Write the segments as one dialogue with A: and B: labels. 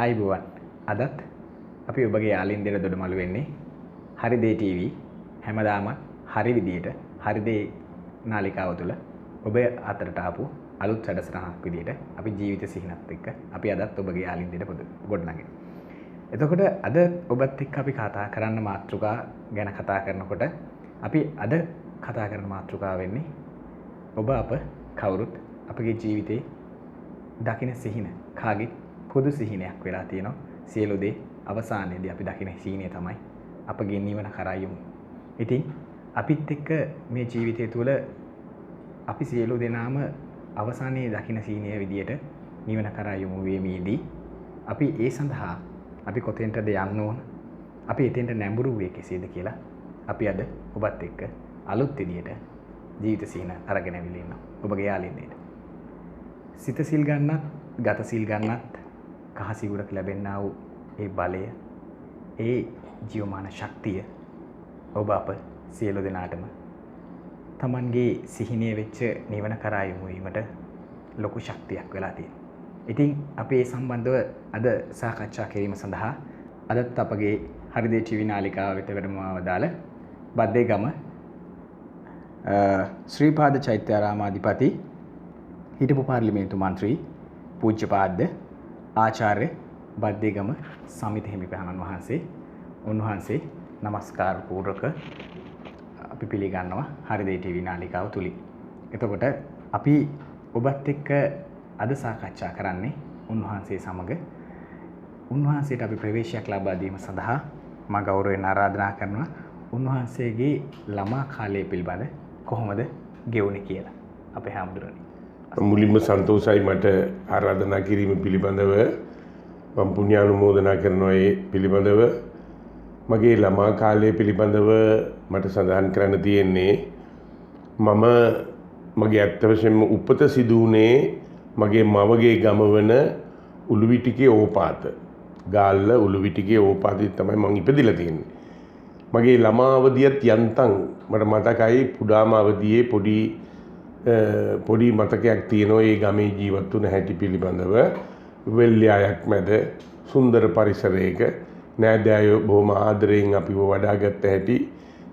A: අයිබුවන් අදත් අපි ඔබගේ යාලින්දර දොඩමළු වෙන්නේ හරිදේ TV හැමදාම හරි විදියට හරිදේ නාලිකාව තුළ ඔබ අතරට ආපු අලුත් වැඩසටහනක් විදියට අපි ජීවිත සිහිනත් එක්ක අපි අදත් ඔබගේ යාලින්දර ගොඩනගන්නේ. එතකොට අද ඔබත් එක්ක අපි කතා කරන්න මාතෘකා ගැන කතා කරනකොට අපි අද කතා කරන මාතෘකාව වෙන්නේ ඔබ අප කවුරුත් අපගේ ජීවිතේ දකින සිහින කාගේ පොදු සිහිනයක් වෙලා තියෙනවා. සියලු දේ අවසානයේදී අපි දකින සිහිනය තමයි අපගේ නිවන කරා යමු. ඉතින් අපිත් එක්ක මේ ජීවිතය තුළ අපි සියලු දෙනාම අවසානයේ දකින සිහිනය විදියට නිවන කරා යමු වීමේදී අපි ඒ සඳහා අපි කොතෙන්ටද යන්න ඕන? අපි එතෙන්ට නැඹුරු වෙන්නේ කෙසේද කියලා අපි අද ඔබත් එක්ක අලුත් විදියට ජීවිත සිහින අරගෙන ඇවිල්ලා ඉන්නවා. ඔබගේ යාළුවෙන්නේට. සිත සිල් ගන්නත්, ගත සිල් ගන්නත් කහ සිවුරක් ලැබෙන්නා වූ ඒ බලය, ඒ ජීවමාන ශක්තිය ඔබ අප සියලු දෙනාටම තමන්ගේ සිහිනයේ වෙච්ච නිවන කරා යොමු වීමට ලොකු ශක්තියක් වෙලා තියෙනවා. ඉතින් අපි මේ සම්බන්ධව අද සාකච්ඡා කිරීම සඳහා අදත් අපගේ හරිදේ TV නාලිකාව වෙත වැඩමවදාල බද්දේගම ශ්‍රීපාද චෛත්‍යාරාමාධිපති හිටපු පාර්ලිමේන්තු මන්ත්‍රී පූජ්‍යපාද ආචාර්ය බද්දේගම සමිත හිමිපාණන් වහන්සේ උන්වහන්සේ নমස්කාර පූර්වක අපි පිළිගන්නවා හරිදේ TV නාලිකාව තුලින්. එතකොට අපි ඔබත් එක්ක අද සාකච්ඡා කරන්නේ උන්වහන්සේ සමග. උන්වහන්සේට අපි ප්‍රවේශයක් ලබා දීම සඳහා මම ගෞරවයෙන් ආරාධනා කරනවා උන්වහන්සේගේ ළමා කාලය පිළිබඳ කොහොමද ගෙවුනේ කියලා. අපේ හැමදෙරණි.
B: මුලින්ම සන්තෝෂයි මට ආරාධනා කිරීම පිළිබඳව මම පුණ්‍යානුමෝදනා කරනවා. ඒ පිළිබඳව මගේ ළමා කාලය පිළිබඳව මට සඳහන් කරන්න තියෙන්නේ මම මගේ ඇත්ත වශයෙන්ම උපත සිදු වුණේ මගේ මවගේ ගම වන උළුවිටිගේ ඕපාත. ගාල්ල උළුවිටිගේ ඕපාතේ තමයි මම ඉපදිලා තියෙන්නේ. මගේ ළමා අවදියත් යන්තම් මට මතකයි පුඩාම අවදියේ පොඩි මතකයක් තියෙනවා ඒ ගමේ ජීවත් වුණ හැටි පිළිබඳව. වෙල්යායක් මැද සුන්දර පරිසරයක නෑදෑයෝ බොහොම ආදරයෙන් අපිව වඩාගත්ත හැටි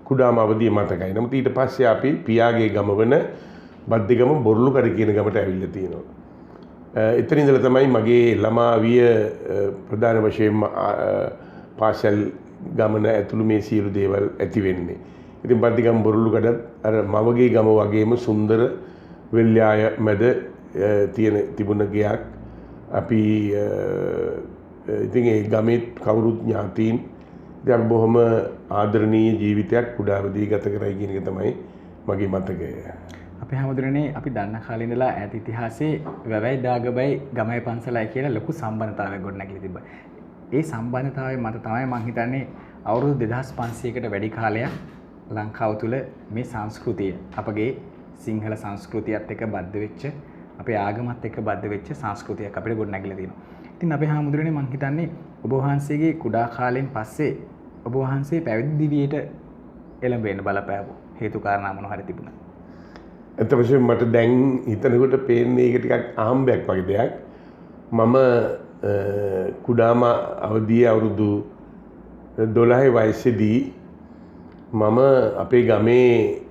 B: කුඩාම අවදියේ මතකයි. නමුත් ඊට පස්සේ අපි පියාගේ ගම වන බද්දේගම බොරළුකඩ කියන ගමට ඇවිල්ලා තියෙනවා. එතන ඉඳලා තමයි මගේ ළමා විය ප්‍රධාන වශයෙන්ම පාසල් ගමන ඇතුළු මේ සියලු දේවල් ඇති වෙන්නේ. ඉතින් බද්දේගම බොරළුකඩත් අර මවගේ ගම වගේම සුන්දර වෙල්යාය මැද තිබුණ ගයක්. අපි ඉතින් ඒ ගමේ කවුරුත් ඥාතීන් ඉතින් බොහොම ආදරණීය ජීවිතයක් කුඩාවදී ගත කරයි කියන එක තමයි මගේ මතකය.
A: අපි හැමදෙරනේ අපි දන්න කාලේ ඉඳලා ඈත ඉතිහාසයේ වැවයි දාගබයි ගමයි පන්සලයි කියලා ලොකු සම්බන්ධතාවයක් ගොඩනැගිලා තිබ්බා. ඒ සම්බන්ධතාවය මත තමයි මම හිතන්නේ අවුරුදු 2500කට වැඩි කාලයක් ලංකාව තුළ මේ සංස්කෘතිය අපගේ සිංහල සංස්කෘතියත් එක්ක බද්ධ වෙච්ච අපේ ආගමත් එක්ක බද්ධ වෙච්ච සංස්කෘතියක් අපිට ගොඩනැගිලා තියෙනවා. ඉතින් අපේ හැමදෙරනේ මම හිතන්නේ ඔබ වහන්සේගේ කුඩා කාලෙන් පස්සේ ඔබ වහන්සේ පැවිදි දිවියට එළඹෙන්න බලපෑවෝ හේතු කාරණා මොන හරි තිබුණා.
B: ඇත්ත වශයෙන්ම මට දැන් හිතනකොට පේන්නේ ඒක ටිකක් අහම්බයක් වගේ දෙයක්. මම කුඩාම අවදියේ අවුරුදු 12 වයසේදී මම අපේ ගමේ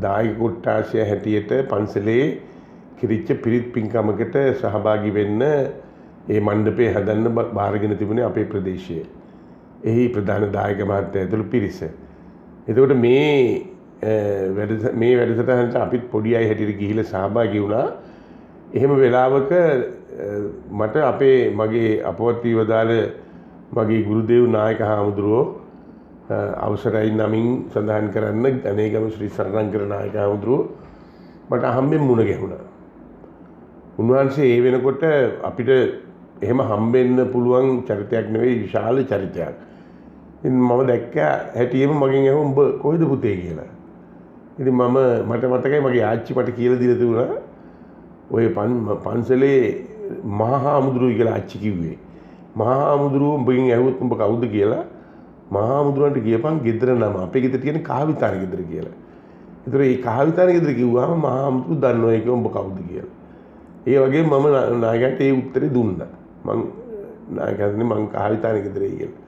B: දායක කොට්ටාශය හැටියට පන්සලේ කිරිච්ච පිරිත් පින්කමකට සහභාගී වෙන්න ඒ මණ්ඩපේ හදන්න බාරගෙන තිබුණේ අපේ ප්‍රදේශයේ. එහි ප්‍රධාන දායක මහත්තයා ඇතුළු පිරිස. එතකොට මේ වැඩසටහනට අපිත් පොඩි අය හැටියට ගිහිල්ලා සහභාගී වුණා. එහෙම වෙලාවක මට මගේ අපවත් වීවදාල මගේ ගුරුදේව නායක හාමුදුරුවෝ අවසරයි නමින් සඳහන් කරන්න අනේගම ශ්‍රී සරණංකර නායක හාමුදුරුවෝ මට අහම්බෙන් මුණ ගැහුණා. උන්වහන්සේ ඒ වෙනකොට අපිට එහෙම හම්බෙන්න පුළුවන් චරිතයක් නෙවෙයි, විශාල චරිතයක්. ඉතින් මම දැක්ක හැටියෙම මගෙන් ඇහුවා උඹ කොහෙද පුතේ කියලා. ඉතින් මට මතකයි මගේ ආච්චි මට කියලා දීලා තිබුණා ඔය පන්සලේ මහා හාමුදුරුවෝ කියලා ආච්චි කිව්වේ. මහා හාමුදුරුවෝ උඹගෙන් ඇහුවොත් උඹ කවුද කියලා මහා හාමුදුරුවන්ට කියපන් ගෙදර නම අපේ ගෙදර තියෙන කහවිතාන ගෙදර කියලා. ඒතර මේ කහවිතාන ගෙදර කිව්වම මහා හාමුදුරුවෝ දන්නවා ඒක උඹ කවුද කියලා. ඒ වගේ මම නායකයන්ට ඒ උත්තරේ දුන්නා. මං නායකයන්ගේ මං කාවිතානේ ගෙදරයි කියලා.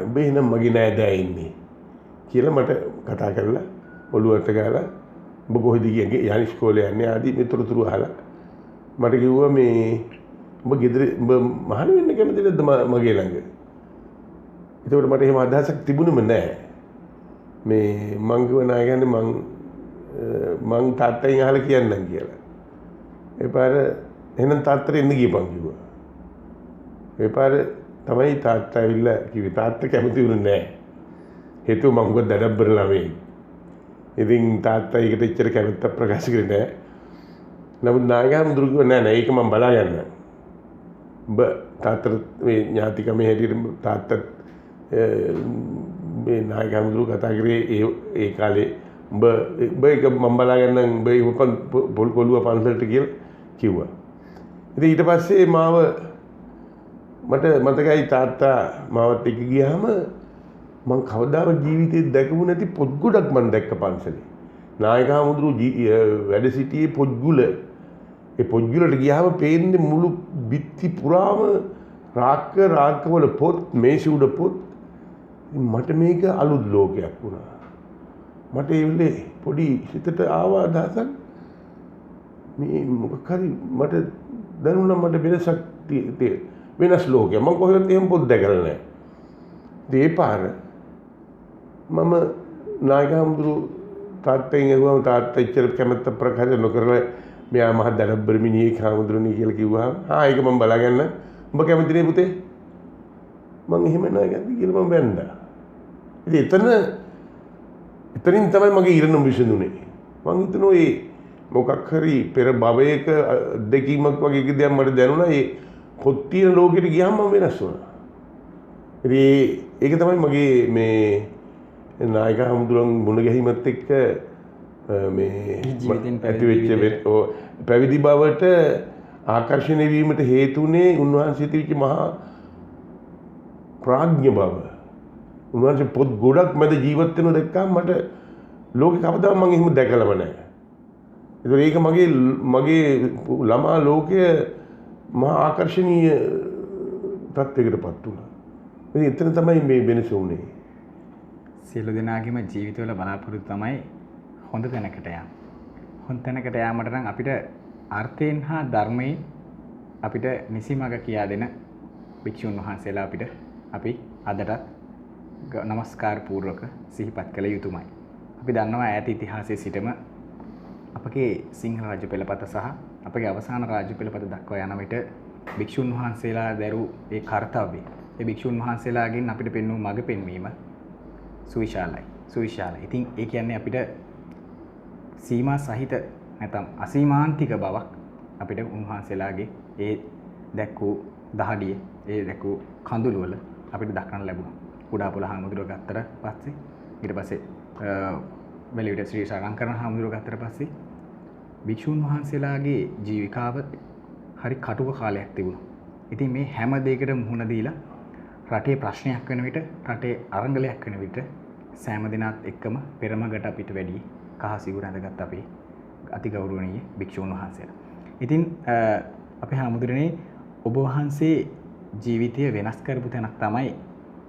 B: උඹ එහෙනම් මගේ නෑදෑ ඉන්නේ කියලා මට කතා කරලා ඔළුවට ගාලා උඹ කොහෙද ගියේ යන්නේ ඉස්කෝලේ යන්නේ ආදී මේ තොරතුරු අහලා මට කිව්වා මේ උඹ ගෙදර උඹ මහාන වෙන්න කැමති නැද්ද මගේ ළඟ? ඒකට මට එහෙම අදහසක් තිබුණෙම නෑ. මේ මං කිව්වා නායකයන්ගේ මං තාත්තගෙන් අහලා කියන්නම් කියලා. ඒ පාර එහෙනම් තාත්තට එන්න ගියපන් කිව්වා. ඒ පාර තමයි තාත්තා ඇවිල්ලා කිව්වේ. තාත්තා කැමති වුණේ නෑ. හේතුව මම මොකද දඩබ්බර ළමයි. ඉතින් තාත්තා ඒකට එච්චර කැමැත්තක් ප්‍රකාශ කරේ නෑ. නමුත් නායකහඳුරු කිව්වා නෑ ඒක මම බලා ගන්නම්. උඹ තාත්තට මේ ඥාතිකමේ හැටියට තාත්තත් මේ නායකහඳුරු කතා කරේ ඒ කාලේ උඹ ඒක මම බලා ගන්නම් උඹ කොළුව පන්සලට කියලා කිව්වා. ඉතින් ඊට පස්සේ මට මතකයි තාත්තා මාවත් එක්ක ගියාම මං කවදාවත් ජීවිතේ දැකපු නැති පොත් ගොඩක් මං දැක්ක පන්සලේ. නායකහඳුරු වැඩ සිටියේ පොත්ගුල. ඒ පොත්ගුලට ගියාම පේන්නේ මුළු බිත්ති පුරාම රාක්කවල පොත්, මේසෙ උඩ පොත්. මට මේක අලුත් ලෝකයක් වුණා. මට ඒ වෙලේ පොඩි හිතට ආවා අදහසක් මේ මොකක් හරි මට දැනුණා මට වෙනස් ලෝකයක්. මම කොහෙවත් එහෙම පොත් දැකලා නැහැ. ඒ පාර මම නායකහඳුරු තාත්තෙන් ඇහුවම තාත්තා ඉච්චර කැමැත්ත ප්‍රකාශ නොකරලා මෙයා මහ දඩබ්බර මිනිහෙක් හාමුදුරනේ කියලා කිව්වහම ඒක මම බලාගන්න. උඹ කැමති නේ පුතේ? මං එහෙම නෑ කැමති කියලා මම වැන්දා. ඉතින් එතනින් තමයි මගේ ඉරණම විසඳුනේ. මං හිතනවා ඒ මොකක් හරි පෙර භවයක දෙකීමක් වගේ දෙයක් මට දැනුණා. ඒ පොත් තියෙන ලෝකෙට ගියාම මම වෙනස් වුණා. ඉතින් ඒක තමයි මගේ මේ නායක හමුදුරන් මුණ ගැහිමත් එක්ක මේ ඇතිවෙච්ච පැවිදි බවට ආකර්ෂණය වීමට හේතුනේ උන්වහන්සේ තිබිච්ච මහා ප්‍රඥ බව. උන්වහන්සේ පොත් ගොඩක් මැද ජීවත් වෙන දැක්කම මට ලෝකේ කවදාවත් මම එහෙම දැකලම නැහැ. ඒක මගේ ළමා ලෝකයේ මහා ආකර්ෂණීය තත්යකටපත් වුණා. ඉතින් එතන තමයි මේ වෙනස උනේ.
A: සියලු දෙනාගේම ජීවිතවල බලාපොරොත්තු තමයි හොඳ තැනකට යන්න. හොඳ තැනකට යාමට නම් අපිට අර්ථයෙන් හා ධර්මයෙන් අපිට නිසි මඟ කියා දෙන භික්ෂුන් වහන්සේලා අපි අදටත් නමස්කාර පූර්වක සිහිපත් කළ යුතුමයි. අපි දන්නවා ඈත ඉතිහාසයේ සිටම අපගේ සිංහල රාජ්‍ය පෙළපත සහ අපගේ අවසාන රාජ්‍ය පෙළපත දක්වා යන විට භික්ෂුන් වහන්සේලා දරූ ඒ කාර්යය ඒ භික්ෂුන් වහන්සේලාගෙන් අපිට පෙන්වූ මඟ පෙන්වීම සුවිශාලයි. ඉතින් ඒ කියන්නේ අපිට සීමා සහිත නැත්නම් අසීමාන්තික බවක් අපිට උන්වහන්සේලාගේ ඒ දැක්වූ දහඩිය, ඒ දැක්වූ කඳුළු වල අපිට දක්වන්න ලැබුණා. කුඩාපොළ හාමුදුරුවෝ ගත්තට පස්සේ ඊට පස්සේ වෙලවිට ශ්‍රී ශාරංකරණ හාමුදුරුවෝ ගත්තට පස්සේ භික්ෂුන් වහන්සේලාගේ ජීවිකාව හරි කටුක කාලයක් තිබුණා. ඉතින් මේ හැම දෙයකට මුහුණ දීලා රටේ ප්‍රශ්නයක් වෙන විට, රටේ අරගලයක් වෙන විට සෑම දිනත් එක්කම පෙරමගට අපිට වැඩි කහ සිවුර ඇඳගත් අපේ අතිගෞරවනීය භික්ෂුන් වහන්සේලා. ඉතින් අපේ හාමුදුරනේ ඔබ වහන්සේ ජීවිතය වෙනස් කරපු තැනක් තමයි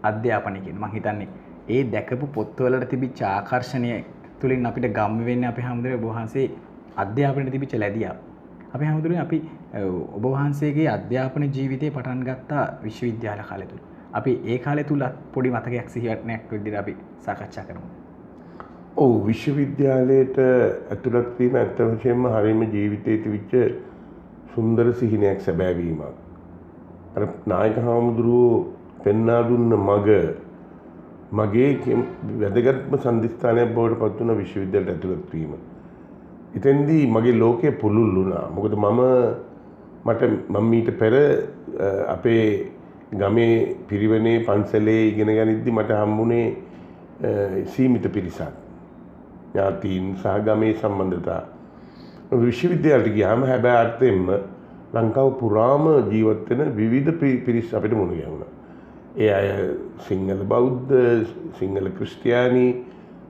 A: අධ්‍යාපනය කියන්නේ. මම හිතන්නේ ඒ දැකපු පොත්වලට තිබිච්ච ආකර්ෂණය තුලින් අපිට ගම්ම වෙන්නේ අපේ හාමුදුරනේ ඔබ වහන්සේ අධ්‍යාපනයේ තිබිච්ච ලැබියාව. අපේ හාමුදුරනේ අපි ඔබ වහන්සේගේ අධ්‍යාපන ජීවිතේ පටන් ගත්තා විශ්වවිද්‍යාල කාලය තුල. අපි ඒ කාලය තුල පොඩි මතකයක් සිහිවටනයක් විදිහට අපි සාකච්ඡා කරමු.
B: ඔව් විශ්වවිද්‍යාලයට ඇතුළත් වීම ඇත්ත වශයෙන්ම හරියම ජීවිතයේ තිබිච්ච සුන්දර සිහිනයක් සැබෑවීමක්. අර නායක හාමුදුරුවෝ පෙන්වා දුන්න මගේ වැදගත්ම සම්දිස්ථානයක් බවට පත් වුණ විශ්වවිද්‍යාලයට ඇතුළත් වීම. එතෙන්දී මගේ ලෝකය පුළුල් වුණා. මොකද මම ඊට පෙර අපේ ගමේ පිරිවෙනේ පන්සලේ ඉගෙන ගනිද්දි මට හම්බුනේ සීමිත පිරිසක්. ඥාතීන් සහ ගමේ සම්බන්ධතා. විශ්වවිද්‍යාලයට ගියාම හැබැයි අර්ථයෙන්ම ලංකාව පුරාම ජීවත් වෙන විවිධ පිරිස් අපිට මුණ ගැහුණා. ඒ අය සිංහල බෞද්ධ, සිංහල ක්‍රිස්තියානි,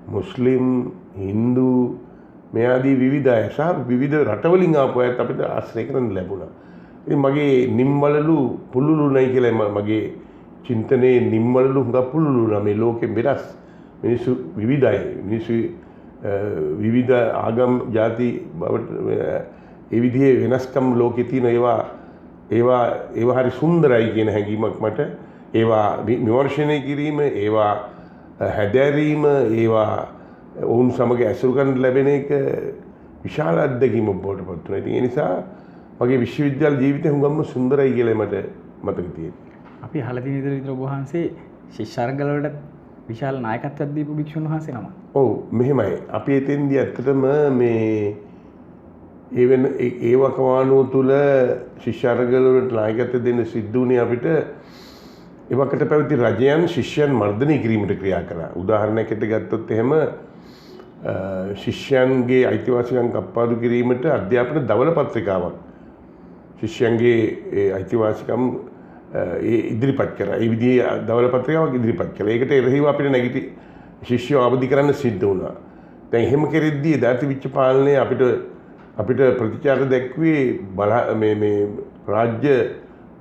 B: මුස්ලිම්, හින්දු මේ ආදී විවිධ අය සහ විවිධ රටවලින් ආපු අයත් අපිට ආශ්‍රය කරන්න ලැබුණා. ඉතින් මගේ නිම්වලලු පුළුලු නැයි කියලා මගේ චින්තනයේ නිම්වලලු හුඟක් පුළුලු නම් මේ ලෝකෙ වෙනස්. මිනිස්සු විවිධයි. මිනිස්සු විවිධ ආගම් ಜಾති බවට ඒ විදිහේ වෙනස්කම් ලෝකේ තියෙන ඒවා හරි සුන්දරයි කියන හැඟීමක් මට ඒවා විමර්ශනය කිරීම ඒවා හැදෑරීම ඒවා ඔවුන් සමග ඇසුරු කරන්න ලැබෙන එක විශාල අත්දැකීමක් බවට පත් වෙනවා. ඉතින් ඒ නිසා මගේ විශ්වවිද්‍යාල ජීවිතය හුඟක්ම සුන්දරයි කියලා මට මතක තියෙනවා.
A: අපි අහලා තියෙන විදිහට ඔබ වහන්සේ ශිෂ්‍යාර්ගල වලට විශාල නායකත්වයක් දීපු භික්ෂුන් වහන්සේ නම.
B: ඔව් මෙහෙමයි. අපි එතෙන්දී ඇත්තටම මේ ඒවකවානුව තුළ ශිෂ්‍යාර්ගල වලට නායකත්වය දෙන්න සිද්ධ වුණේ අපිට එවකට පැවති රජයන් ශිෂ්‍යයන් මර්ධනය කිරීමට ක්‍රියා කළා. උදාහරණයකට ගත්තොත් එහෙම ශිෂ්‍යයන්ගේ අයිතිවාසිකම් කප්පාදු කිරීමට අධ්‍යාපන දවල පත්‍රිකාවක් ශිෂ්‍යයන්ගේ අයිතිවාසිකම් ඉදිරිපත් කරා. ඒ විදිහේ දවල පත්‍රිකාවක් ඉදිරිපත් කළා. ඒකට එරෙහිව අපිට නැගිටි ශිෂ්‍යව අවදි කරන්න සිද්ධ වුණා. දැන් එහෙම කෙරෙද්දී දාති විච්ච පාලනය අපිට ප්‍රතිචාර දැක්වේ මේ රාජ්‍ය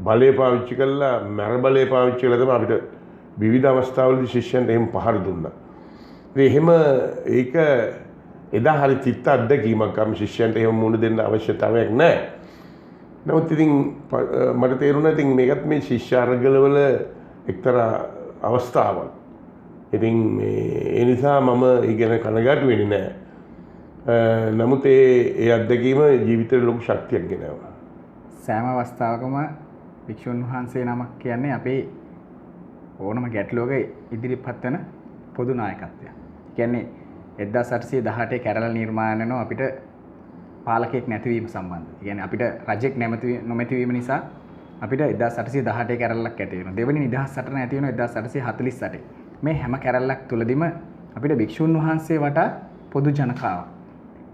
B: බලය පාවිච්චි කළා මර බලය පාවිච්චි කළා තමයි අපිට විවිධ අවස්ථාවලදී ශිෂ්‍යයන්ට එහෙම පහර දුන්නා. ඉතින් ඒක එදා හරි චිත්ත අත්දැකීමක්. අපි ශිෂ්‍යයන්ට එහෙම මුහුණ දෙන්න අවශ්‍යතාවයක් නැහැ. නමුත් ඉතින් මට තේරුණා ඉතින් මේකත් මේ ශිෂ්‍යාර්ගලවල එක්තරා අවස්ථාවක්. ඉතින් ඒ නිසා මම ඒ ගැන කනගාටු වෙන්නේ නැහැ. නමුත් ඒ අත්දැකීම ජීවිතේට ලොකු ශක්තියක් ගෙනාවා.
A: සෑම අවස්ථාවකම භික්ෂුන් වහන්සේ නමක් කියන්නේ අපේ ඕනම ගැටලුවක ඉදිරිපත් වෙන පොදු නායකත්වයක්. කියන්නේ 1818 කැරළ නිර්මාණය වෙනවා අපිට පාලකෙක් නැතිවීම සම්බන්ධව. කියන්නේ අපිට රජෙක් නොමැති වීම නිසා අපිට 1818 කැරළක් ඇති වෙනවා. දෙවෙනි නිදහස් සටන ඇති වෙනවා 1848. මේ හැම කැරළක් තුලදීම අපිට භික්ෂුන් වහන්සේ වටා පොදු ජනකාව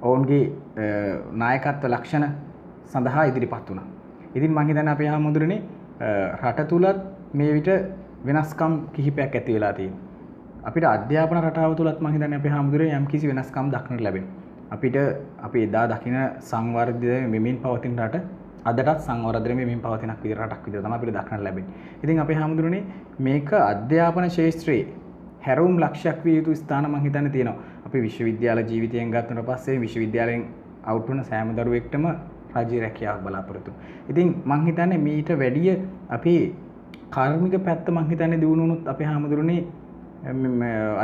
A: ඔවුන්ගේ නායකත්ව ලක්ෂණ සඳහා ඉදිරිපත් වුණා. ඉතින් මම හිතන්නේ අපේ හාමුදුරනේ රට තුලත් මේ විට වෙනස්කම් කිහිපයක් ඇති වෙලා තියෙනවා. අපිට අධ්‍යාපන රටාව තුලත් මම හිතන්නේ අපේ හාමුදුරනේ යම් කිසි වෙනස්කම් දක්නට ලැබෙනවා. අපිට අපි එදා දකින සංවර්ධිත මෙමින් පවතින රට අදටත් සංවර්ධනය මෙමින් පවතින රටක් විදිහට තමයි අපිට දක්නට ලැබෙන්නේ. ඉතින් අපේ හාමුදුරනේ මේක අධ්‍යාපන ශාස්ත්‍රයේ හැරවුම් ලක්ෂයක් විය යුතු ස්ථාන මම හිතන්නේ තියෙනවා. අපි විශ්වවිද්‍යාල ජීවිතයෙන් ගත්තට පස්සේ විශ්වවිද්‍යාලයෙන් අවුට් වෙන සෑම දරුවෙක්ටම රාජ්‍ය රැකියාවක් බලාපොරොත්තු. ඉතින් මම හිතන්නේ මීට වැඩිය අපේ කාර්මික පැත්ත මම හිතන්නේ දියුණු වුණොත් අපේ හාමුදුරනේ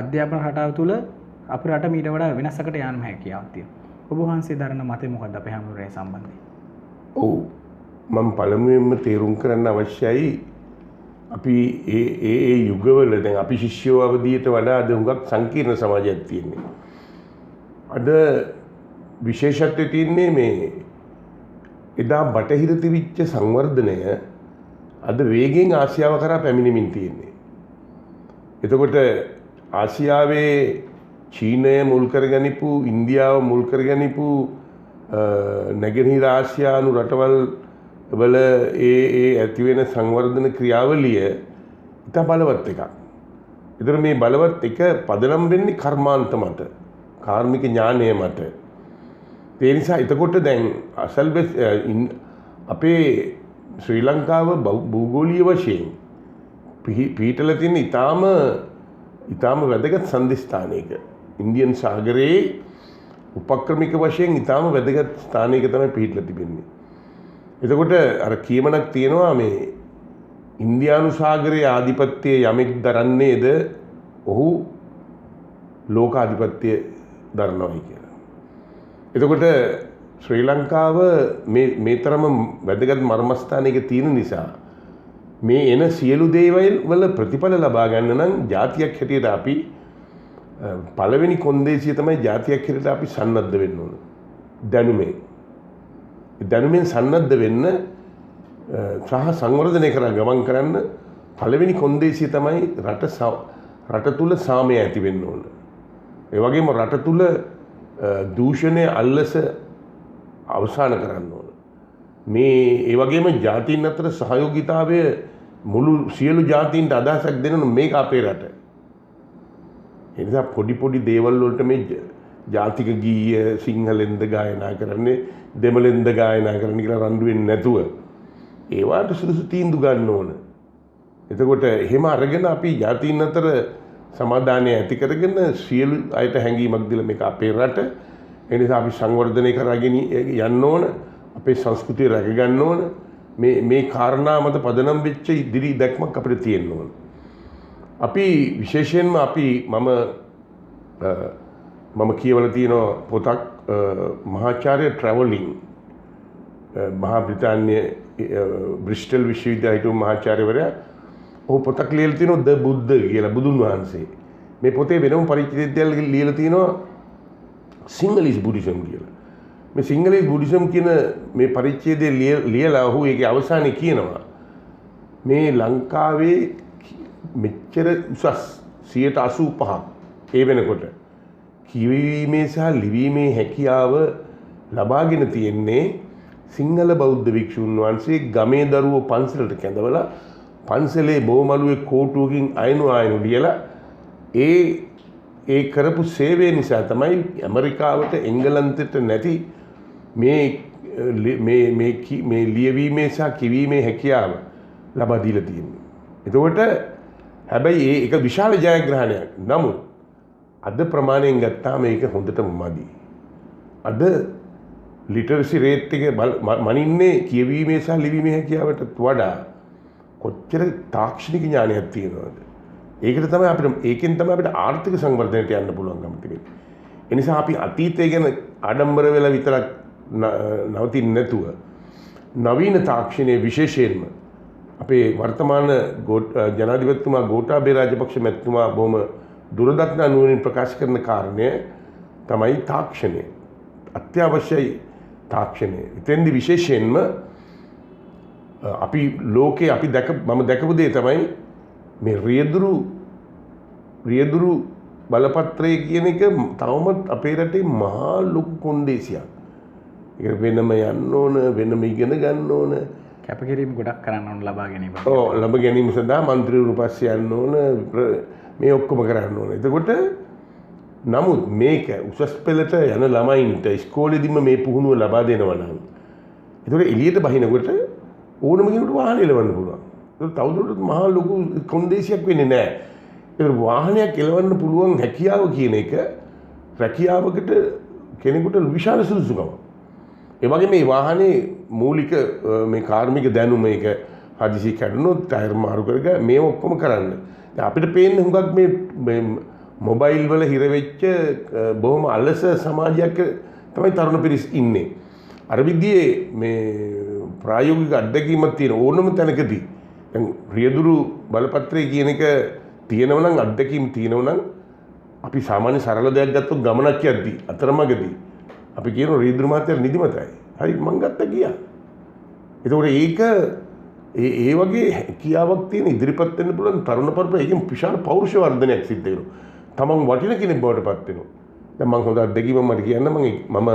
A: අධ්‍යාපන රටාව තුළ අපේ රට මීට වඩා වෙනසකට යන්න හැකියාවක් තියෙනවා. ඔබ වහන්සේ දරන මතය මොකක්ද අපේ හාමුදුරනේ සම්බන්ධයෙන්?
B: ඔව් මම පළමුවෙන්ම තේරුම් කරන්න අවශ්‍යයි අපි ඒ යුගවල දැන් අපි ශිෂ්‍යව අවදියට වඩා අද හුඟක් සංකීර්ණ සමාජයක් තියෙන්නේ. අද විශේෂත්වය තියෙන්නේ මේ එදා බටහිර තිබිච්ච සංවර්ධනය අද වේගෙන් ආසියාව කරා පැමිණෙමින් තියෙන්නේ. එතකොට ආසියාවේ චීනය මුල් කරගනිපු ඉන්දියාව මුල් කරගනිපු නැගෙනහිර ආසියානු රටවල් වල ඒ ඇතිවෙන සංවර්ධන ක්‍රියාවලිය ඉතා බලවත් එකක්. ඒතර මේ බලවත් එක පදනම් වෙන්නේ කර්මාන්ත මත, කාර්මික ඥානය මත. ඒ නිසා එතකොට දැන් අපේ ශ්‍රී ලංකාව භූගෝලීය වශයෙන් පිහිටලා තියෙන ඉතාම වැදගත් සන්ධිස්ථානයක. ඉන්දියන් සාගරයේ උපක්‍රමික වශයෙන් ඉතාම වැදගත් ස්ථානයක තමයි පිහිටලා තිබෙන්නේ. එතකොට අර කියමනක් තියෙනවා මේ ඉන්දියානු සාගරයේ ආධිපත්‍යය යමෙක් දරන්නේද ඔහු ලෝකාධිපත්‍යය දරනවායි කියලා. එතකොට ශ්‍රී ලංකාව මේ තරම වැදගත් මර්මස්ථානයක තියෙන නිසා මේ එන සියලු දේවල් වල ප්‍රතිඵල ලබා ගන්න නම් ජාතියක් හැටියට අපි පළවෙනි කොන්දේසිය තමයි ජාතියක් හැටියට අපි සන්නද්ධ වෙන්න ඕන. දැනුමෙන් සන්නද්ධ වෙන්න සහ සංවර්ධනය කරලා ගමන් කරන්න පළවෙනි කොන්දේසිය තමයි රට තුල සාමය ඇති වෙන්න ඕන. ඒ වගේම රට තුල දූෂණය අල්ලස අවසන් කරන්න ඕන. ඒ වගේම ජාතීන් අතර සහයෝගීතාවය මුළු සියලු ජාතීන්ට අදහසක් දෙන්න මේක අපේ රට. ඒ නිසා පොඩි දේවල් වලට මේ ජාතික ගීය සිංහලෙන්ද ගායනා කරන්නේ දෙමළෙන්ද ගායනා කරන්නේ කියලා රණ්ඩු වෙන්නේ නැතුව ඒවාට සුදුසු තීන්දුව ගන්න ඕන. එතකොට එහෙම අරගෙන අපි ජාතීන් අතර සමාදානය ඇති කරගෙන සියලු අයට හැඟීමක් දීලා මේක අපේ රට, ඒ නිසා අපි සංවර්ධනය කරගෙන යන්න ඕන, අපේ සංස්කෘතිය රැක ගන්න ඕන. මේ කාරණා මත පදනම් වෙච්ච ඉදිරි දැක්මක් අපිට තියෙන්න ඕන. අපි විශේෂයෙන්ම මම කියවලා තියෙන පොතක් මහාචාර්ය ට්‍රැවලින් මහා බ්‍රිතාන්‍ය බ්‍රිස්ටල් විශ්වවිද්‍යාලයේ හිටපු මහාචාර්යවරයා ඔහු පොතක් ලියලා තියෙනවා ද බුද්ධ කියලා, බුදුන් වහන්සේ. මේ පොතේ වෙනම පරිච්ඡේදයක් ලියලා තියෙනවා සිංහලීස් බුද්දිසම් කියලා. මේ සිංහලීස් බුද්දිසම් කියන මේ පරිච්ඡේදය ලියලා ඔහු ඒකේ අවසානයේ කියනවා මේ ලංකාවේ මෙච්චර උසස් 85% ඒ වෙනකොට කියවීමේ සහ ලිවීමේ හැකියාව ලබාගෙන තියෙන්නේ සිංහල බෞද්ධ භික්ෂුන් වහන්සේ ගමේ දරුවෝ පන්සලට කැඳවලා පන්සලේ බොමළුවේ කෝටුවකින් අයනු ලියලා ඒ කරපු සේවය නිසා තමයි ඇමරිකාවට එංගලන්තයට නැති මේ ලියවීමේ සහ කිවීමේ හැකියාව ලබා දීලා තියෙන්නේ. එතකොට හැබැයි ඒක විශාල ජයග්‍රහණයක්. නමුත් අද ප්‍රමාණයෙන් ගත්තාම ඒක හොඳටම මදි. අද ලිටරසි රේට් එක මනින්නේ කියවීමේ සහ ලිවීමේ හැකියාවට වඩා කොච්චර තාක්ෂණික ඥානයක් තියෙනවද? ඒකෙන් තමයි අපිට ආර්ථික සංවර්ධනයට යන්න පුළුවන්කම තිබෙන්නේ. ඒ නිසා අපි අතීතය ගැන ආඩම්බර වෙලා විතරක් නවතින්නේ නැතුව නවීන තාක්ෂණයේ විශේෂයෙන්ම අපේ වර්තමාන ජනාධිපතිතුමා ගෝඨාභය රාජපක්ෂ මැතිතුමා බොහොම දුරදක්නා නුවණින් ප්‍රකාශ කරන කාරණය තමයි තාක්ෂණය. අත්‍යවශ්‍යයි තාක්ෂණය. එතෙන්දි විශේෂයෙන්ම අපි ලෝකේ මම දැකපු දේ තමයි මේ රියදුරු බලපත්‍රය කියන එක තවමත් අපේ රටේ මහා ලොකු කොන්දේසියක්. ඒක වෙනම යන්න ඕන, වෙනම ඉගෙන ගන්න ඕන,
A: කැපකිරීම ගොඩක් කරන්න ඕන ලබා ගැනීම.
B: ලබා ගැනීම සඳහා മന്ത്രിවරු පස්සේ යන්න ඕන, මේ ඔක්කොම කරන්න ඕන. එතකොට නමුත් මේක උසස් පෙළට යන ළමයින්ට ඉස්කෝලේදීම මේ පුහුණුව ලබා දෙනවා නම් එතකොට එළියට බහිනකොට ඕනම කෙනෙකුට වාහනේ එලවන්න පුළුවන්. ඒක තවදුරටත් මහා ලොකු කොන්දේසියක් වෙන්නේ නැහැ. ඒක වාහනයක් එලවන්න පුළුවන් හැකියාව කියන එක රැකියාවකට කෙනෙකුට විශාල සුදුසුකමක්. ඒ වගේ මේ වාහනේ මූලික මේ කාර්මික දැනුම එක හදිසි කැඩුණොත් ටයර් මාරු කරග මේ ඔක්කොම කරන්න. දැන් අපිට පේන්නේ හුඟක් මේ මොබයිල් වල හිර වෙච්ච බොහොම අලස සමාජයක තමයි තරුණ පිරිස් ඉන්නේ. අර විදිහේ මේ ප්‍රායෝගික අත්දැකීමක් තියෙන ඕනම තැනකදී දැන් රියදුරු බලපත්‍රය කියන එක තියෙනවා නම්, අත්දැකීම් තියෙනවා නම්, අපි සාමාන්‍ය සරල දෙයක් ගත්තොත් ගමනක් යද්දී අතරමඟදී අපි කියන රියදුරු මහත්තයා නිදිමතයි. හරි මං ගත්තා ගියා. ඒතකොට ඒක ඒ වගේ හැකියාවක් තියෙන ඉදිරිපත් වෙන්න පුළුවන් තරුණ පරපුර එකෙන් විශාල පෞරුෂ වර්ධනයක් සිද්ධ වෙනවා. තමන් වටින කෙනෙක් බවට පත් වෙනවා. දැන් මම හොඳ අත්දැකීමක් මට කියන්න මම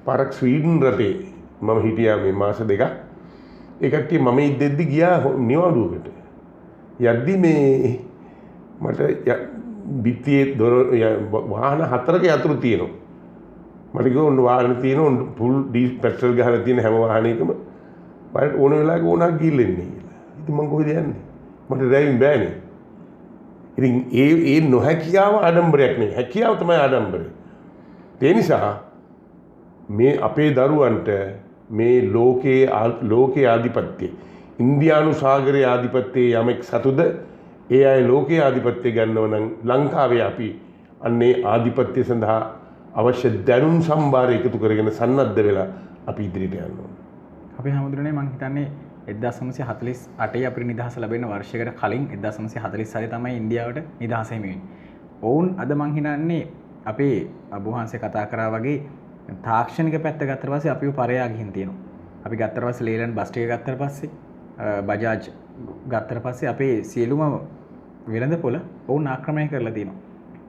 B: පාරක් ස්වීඩන් රටේ මම හිටියා මේ මාස දෙකක්. ඒ කට්ටිය මම ඉද්දෙද්දි ගියා නිවාඩුවකට. යද්දි මේ මට බිත්තියේ වාහන 4ක යතුරු තියෙනවා. මට කිව්වා ඔන්න වාහන තියෙනවා ෆුල් පෙට්‍රල් ගහලා තියෙන හැම වාහනයකම බලන්න ඕන වෙලාවක ඕනක් ගිහින් ඉන්නේ කියලා. ඉතින් මං කොහෙද යන්නේ? මට ඩ්‍රයිවිං බෑනේ. ඉතින් ඒ නොහැකියාව ආඩම්බරයක් නෙවෙයි. හැකියාව තමයි ආඩම්බරය. ඒ නිසා මේ අපේ දරුවන්ට මේ ලෝකයේ ආධිපත්‍යය, ඉන්දියානු සාගරයේ ආධිපත්‍යයේ යමෙක් සතුද ඒ අය ලෝකයේ ආධිපත්‍යය ගන්නව නම් ලංකාවේ අපි අන්නේ ආධිපත්‍ය සඳහා අවශ්‍ය දැනුම් සම්භාර එකතු කරගෙන සන්නද්ධ වෙලා අපි ඉදිරියට යන්න ඕනේ.
A: අපි හැමදෙරේ මම හිතන්නේ 1948 අපිට නිදහස ලැබෙන වර්ෂයකට කලින් 1947 තමයි ඉන්දියාවට නිදහස හිමි වෙන්නේ. ඔවුන් අද මං හිතන්නේ අපේ අබුහන්සේ කතා කරා වගේ තාක්ෂණික පැත්ත ගත්තට පස්සේ අපිව පරයා ගිහින් තියෙනවා. අපි ගත්තට පස්සේ ලේලන්ඩ් බස් ටික ගත්තට පස්සේ බජාජ් ගත්තට පස්සේ අපේ සියලුම වෙළඳපොළ ඔවුන් ආක්‍රමණය කරලා තියෙනවා.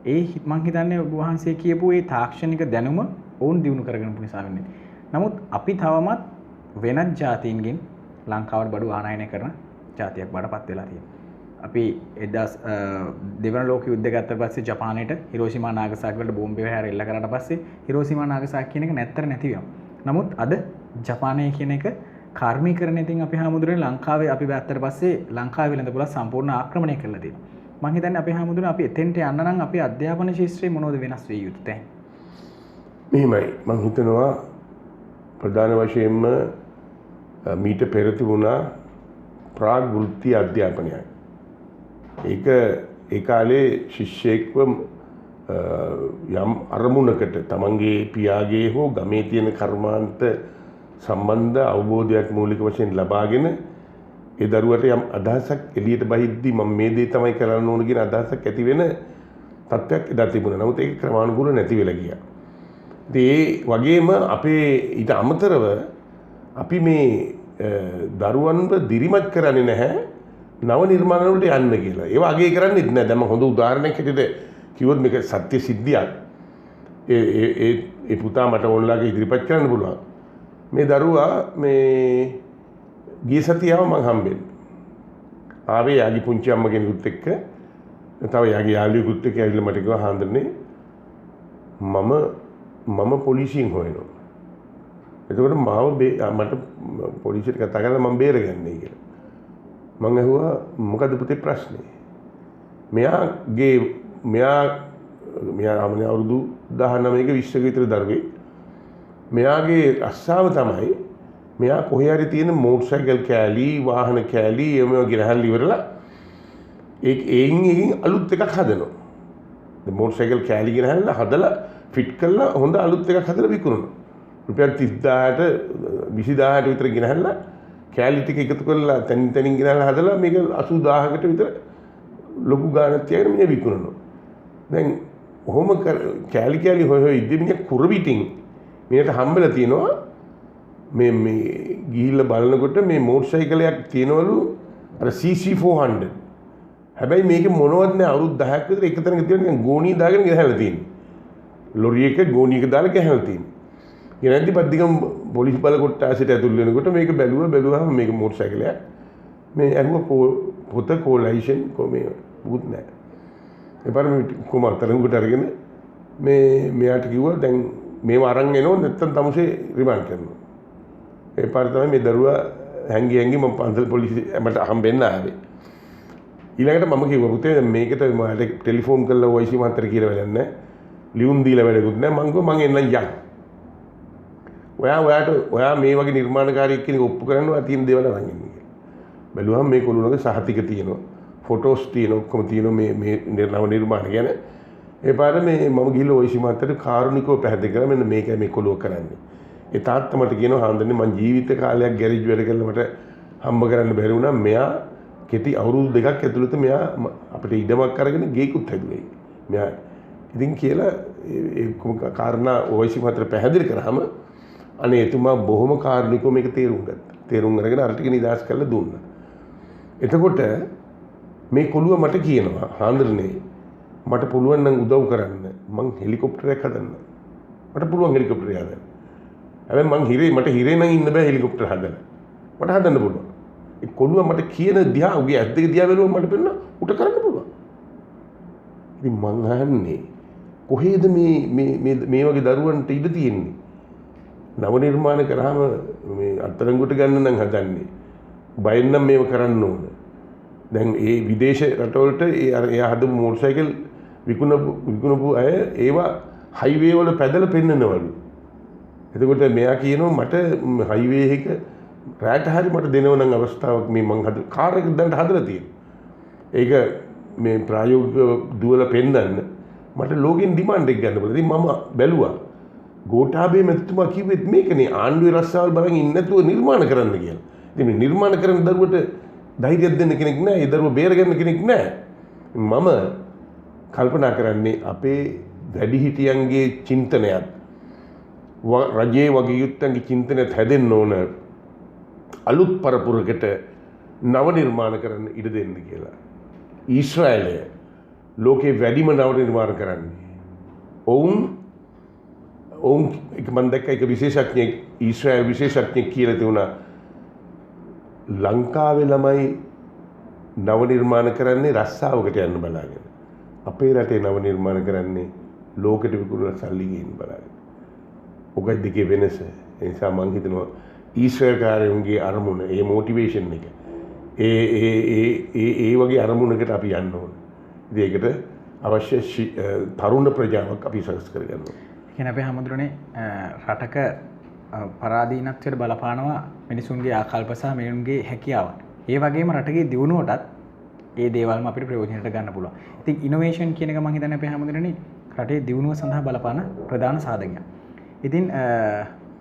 A: ඒ මං හිතන්නේ අබුහන්සේ කියපු ඒ තාක්ෂණික දැනුම ඔවුන් දිනු කරගෙන නිසා වෙන්නේ. නමුත් අපි තවමත් වෙනත් ජාතීන්ගෙන් ලංකාවට බඩු ආනයනය කරන ජාතියක් බඩපත් වෙලා තියෙනවා. අපි දෙවන ලෝක යුද්ධය ගත්ත පස්සේ ජපානයට හිරෝෂිමා නාගසාකි වලට බෝම්බ ප්‍රහාර එල්ල කරාට පස්සේ හිරෝෂිමා නාගසාකි කියන එක නැත්තර නැති වෙනවා. නමුත් අද ජපානය කියන එක කාර්මීකරණය ඉතින් අපි හැමෝටම ලංකාවේ අපි වැත්තට පස්සේ ලංකාවේ වෙළඳපොළ සම්පූර්ණ ආක්‍රමණය කරලා තියෙනවා. මම හිතන්නේ අපි හැමෝටම අපි එතෙන්ට යන්න නම් අපි අධ්‍යාපන ශාස්ත්‍රයේ මොනවද වෙනස් වෙ යුත්තේ?
B: මෙහෙමයි මම හිතනවා ප්‍රධාන වශයෙන්ම මීට පෙර තිබුණා ප්‍රාග් වෘත්ති අධ්‍යාපනයක්. ඒක ඒ කාලේ ශිෂ්‍යෙක්ව යම් අරමුණකට තමන්ගේ පියාගේ හෝ ගමේ තියෙන කර්මාන්ත සම්බන්ධ අවබෝධයක් මූලික වශයෙන් ලබාගෙන ඒ දරුවට යම් අදහසක් එළියට බහිද්දි මම මේ දේ තමයි කරන්න ඕන කියන අදහසක් ඇති වෙන තත්ත්වයක් එදා තිබුණා. නමුත් ඒක ක්‍රමානුකූලව නැති වෙලා ගියා. ඒ වගේම අපේ ඊට අමතරව අපි මේ දරුවන්ව දිරිමත් කරන්නේ නැහැ නව නිර්මාණ වලට යන්න කියලා. ඒව අගය කරන්නේත් නැහැ. දැන් මම හොඳ උදාහරණයක් හැටියට කිව්වොත් මේක සත්‍ය සිද්ධියක්. ඒ පුතා මට ඕනලාගේ ඉදිරිපත් කරන්න පුළුවන්. මේ දරුවා මේ ගිය සතියාව මං හම්බෙන්නේ. ආවේ යාගේ පුංචි අම්ම කෙනෙකුත් එක්ක තව යාගේ යාළුවෙකුත් එක්ක ඇවිල්ලා මට කිව්වා හාන්දරනේ මම පොලිසියෙන් හොයනවා. එතකොට මට පොලිසියට කතා කරලා මම බේරගන්නේ කියලා. මං ඇහුවා මොකද පුතේ ප්‍රශ්නේ? මෙයා අවුරුදු 19ක 20ක විතර දරුවෙක්. මෙයාගේ රස්සාව තමයි මෙයා කොහේ හරි තියෙන මෝටර් සයිකල් කෑලි වාහන කෑලි මේවා ගිරහල් ඉවරලා ඒකින් අලුත් එකක් හදනවා. මෝටර් සයිකල් කෑලි ගිරහල් හදලා ෆිට කරලා හොඳ අලුත් එකක් හදලා විකුණනවා. රුපියල් 30000ට 20000ට විතර ගිරහල්ලා කෑලි ටික එකතු කරලා තනින් ගිරහල්ලා හදලා මේක 80000කට විතර ලොකු ගාණක් තියාගෙන මිනිහ විකුණනවා. දැන් ඔහොම කෑලි හොය ඉද්දි මිනිහ කුරවිටින් මිනිහට හම්බෙලා තියෙනවා මේ ගිහිල්ලා බලනකොට මේ මෝටර් සයිකලයක් තියෙනවලු අර CC400. හැබැයි මේකේ මොනවත් නැහැ අවුරුදු 10ක් විතර එක තැනක තියෙන ගෝණිය දාගෙන ගහලා තියෙන්නේ. ලොරි එක ගෝණියක දාලා ගහලා තියෙන්නේ. ඊළඟට පද්දිකම් පොලිස් බල කොට්ටාසෙට ඇතුල් වෙනකොට මේක බැලුවාම මේක මෝටර් සයිකලයක්. මේ අරුව පොත කොලයිෂන් කොමේ බුත් නැහැ. ඒ පාර මේ කොමා තරංගුට අරගෙන මෙයාට කිව්වා දැන් මේව අරන් එනෝ නැත්තම් තමුසේ රිමාන්ඩ් කරනවා. ඒ පාර තමයි මේ දරුවා හැංගි මම පන්සල් පොලිසිය මට හම්බෙන්න ආවේ. ඊළඟට මම කිව්වා පුතේ මේකට මට ටෙලිෆෝන් කරලා වයිසි මාතර කියලා වැඩක් නැහැ. ලියුම් දීලා වැඩකුත් නැහැ. මං කිව්වා මං එන්නම් යන්න. ඔයා මේ වගේ නිර්මාණකාරයෙක් කෙනෙක් ඔප්පු කරනවා තියෙන දේවල් අරන් ඉන්නේ කියලා. බැලුවම මේ කොළුණක සහතික තියෙනවා. ෆොටෝස් තියෙනවා ඔක්කොම තියෙනවා මේ නව නිර්මාණ ගැන. ඒ පාර මම ගිහලා වයිසි මාතර කාරුණිකව පැහැදිලි කරා මෙන්න මේකයි මේ කොළුව කරන්නේ. ඒ තාත්තා මට කියනවා හාන්දරනේ මං ජීවිත කාලයක් ගෑරේජ් වැඩ කරලා මට හම්බ කරන්න බැරි වුණා. මෙයා කෙටි අවුරුදු 2ක් ඇතුළත මෙයා අපිට ඉඩමක් අරගෙන ගේකුත් හැදුවේ. මෙයා ඉතින් කියලා ඒ කාරණා වයිසි මාතර පැහැදිලි කරාම අනේ එතුමා බොහොම කාරුණිකව මේක තේරුම් ගත්තා. තේරුම් අරගෙන අර ටික නිදාස් කරලා දුන්නා. එතකොට මේ කොළුව මට කියනවා හාන්දරනේ මට පුළුවන් නම් උදව් කරන්න මං හෙලිකොප්ටරයක් හදන්න. මට පුළුවන් හෙලිකොප්ටරයක් හදන්න. හැබැයි මට හිරේ නම් ඉන්න බෑ හෙලිකොප්ටර හදන්න. මට හදන්න පුළුවන්. ඒ කොළුව මට කියන දිහා උගේ ඇස් දෙක දිහා බැලුවම මට පෙන්න උට කරන්න පුළුවන්. ඉතින් මං අහන්නේ කොහේද මේ වගේ දරුවන්ට ඉඩ තියෙන්නේ? නව නිර්මාණ කරාම මේ අත්තරංගුට ගන්න නම් හදන්නේ. බයෙන් නම් මේව කරන්න ඕන. දැන් ඒ විදේශ රටවලට එයා හදපු මෝටර් සයිකල් විකුණපු අය ඒවා හයිවේ වල පැදලා පෙන්නනවලු. එතකොට මෙයා කියනවා මට හයිවේ එක රැට හරි මට දෙනව නම් අවස්ථාවක් මේ මං කාර් එක දැන් හදලා තියෙනවා. ඒක මේ ප්‍රායෝගිකව දුවලා පෙන්නන්න මට ලෝකෙන් ඩිමාන්ඩ් එක ගන්න බෑ. ඉතින් මම බැලුවා ගෝඨාභය මැතිතුමා කිව්වෙත් මේකනේ ආණ්ඩුවේ රස්සාවල් බලන් ඉන්නේ නැතුව නිර්මාණ කරන්න කියලා. ඉතින් මේ නිර්මාණ කරන දරුවට ධෛර්යයක් දෙන්න කෙනෙක් නැහැ. ඒ දරුව බේරගන්න කෙනෙක් නැහැ. මම කල්පනා කරන්නේ අපේ වැඩිහිටියන්ගේ චින්තනයත් රජයේ වගේ යුත්තන්ගේ චින්තනයත් හැදෙන්න ඕන අලුත් පරපුරකට නව නිර්මාණ කරන්න ඉඩ දෙන්න කියලා. ඊශ්‍රායලය ලෝකේ වැඩිම නව නිර්මාණ කරන්නේ. ඔවුන් මම දැක්ක එක විශේෂඥයෙක් ඊශ්‍රායල් විශේෂඥයෙක් කියලා තිබුණා ලංකාවේ ළමයි නව නිර්මාණ කරන්නේ රස්සාවකට යන්න බලාගෙන. අපේ රටේ නව නිර්මාණ කරන්නේ ලෝකෙට විකුණන සල්ලි ගේන්න බලාගෙන. ඔකයි දෙකේ වෙනස. ඒ නිසා මම හිතනවා ඊශ්වරකාරයන්ගේ අරමුණ ඒ මෝටිවේෂන් එක ඒ වගේ අරමුණකට අපි යන්න ඕන. ඉතින් ඒකට අවශ්‍ය තරුණ ප්‍රජාවක් අපි සකස් කරගන්න ඕන.
A: කියන්නේ අපේ හැමදෙරෝනේ රටක පරාදීනත්වයට බලපානවා මිනිසුන්ගේ ආකල්ප සහ මිනිසුන්ගේ හැකියාවන්. ඒ වගේම රටේ දියුණුවටත් ඒ දේවල්ම අපිට ප්‍රයෝජනයට ගන්න පුළුවන්. ඉතින් ඉනෝවේෂන් කියන එක මම හිතන්නේ අපේ හැමදෙරෝනේ රටේ දියුණුව සඳහා බලපාන ප්‍රධාන සාධකයක්. ඉතින්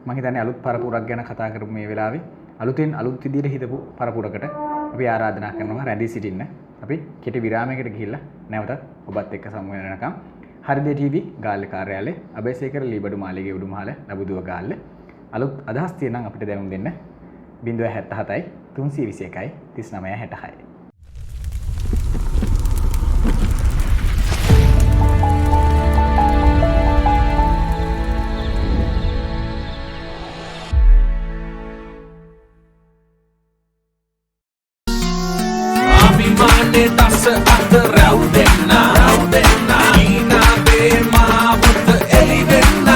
A: මම හිතන්නේ අලුත් පරපුරක් ගැන කතා කරමු මේ වෙලාවේ. අලුත් විදියට හිතපු පරපුරකට අපි ආරාධනා කරනවා රැඳී සිටින්න. අපි කෙටි විරාමයකට ගිහිල්ලා නැවතත් ඔබත් එක්ක සමු වෙනකම් හරිදේ ටීවී ගාල්ල කාර්යාලය අබේසේකර ලීබඩු මාලිගයේ උඩුමහල ලබුදුව ගාල්ල අලුත් අදහස් තියෙනම් අපිට දැනුම් දෙන්න 077යි 321යි 3966.
C: දස අත රැව් දෙන්න ඊනාවේ මාවත එලි වෙන්න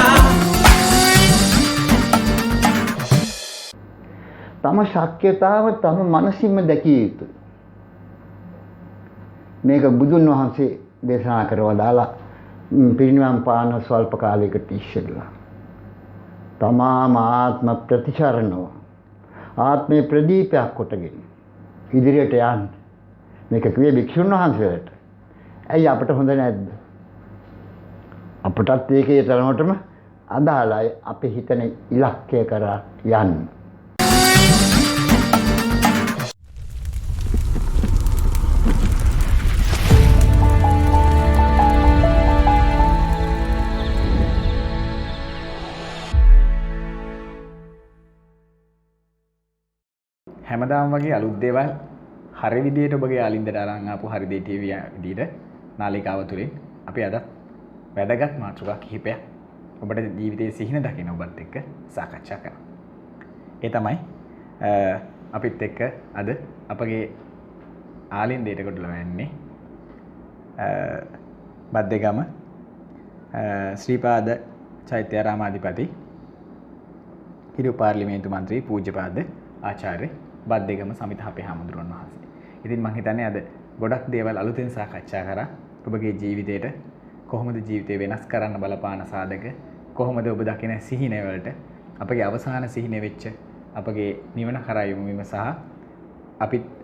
D: තම ශක්්‍යතාව තම මනසින්ම දැකිය යුතුයි. මේක බුදුන් වහන්සේ දේශනා කරලා දාලා පිරිනිවන් පාන ස්වල්ප කාලයකට ඉස්සෙල්ලා තමාම ආත්ම ප්‍රතිචාරණව ආත්මේ ප්‍රදීපයක් කොටගෙන ඉදිරියට යන්න මේක කිව්වේ භික්ෂුන් වහන්සේලාට. ඇයි අපිට හොඳ නැද්ද? අපටත් ඒකේ තරමටම අදාළයි අපි හිතන ඉලක්කය කරා යන්න.
A: හැමදාම වගේ අලුත් දේවල් හරි විදියට ඔබගේ යාලින්දට අරන් ආපු හරිදේ ටීවී විදියට නාලිකාව තුලින් අපි අද වැදගත් මාතෘකා කිහිපයක් ඔබට ජීවිතයේ සිහින දකින ඔබත් එක්ක සාකච්ඡා කරනවා. ඒ තමයි අපිත් එක්ක අද අපගේ ආලින්දයට කොටලා යන්නේ බද්දේගම ශ්‍රීපාද චෛත්‍යාරාමාධිපති හිරු පාර්ලිමේන්තු මන්ත්‍රී පූජ්‍යපාද ආචාර්ය බද්දේගම සමිත අපේ හාමුදුරුවෝ වහන්සේ. ඉතින් මම හිතන්නේ අද ගොඩක් දේවල් අලුතෙන් සාකච්ඡා කරා. ඔබගේ ජීවිතේට කොහොමද ජීවිතේ වෙනස් කරන්න බලපාන සාධක, කොහොමද ඔබ දකින සිහිනය වලට අපගේ අවසාන සිහිනය වෙච්ච අපගේ නිවන කරා යොමු වීම සහ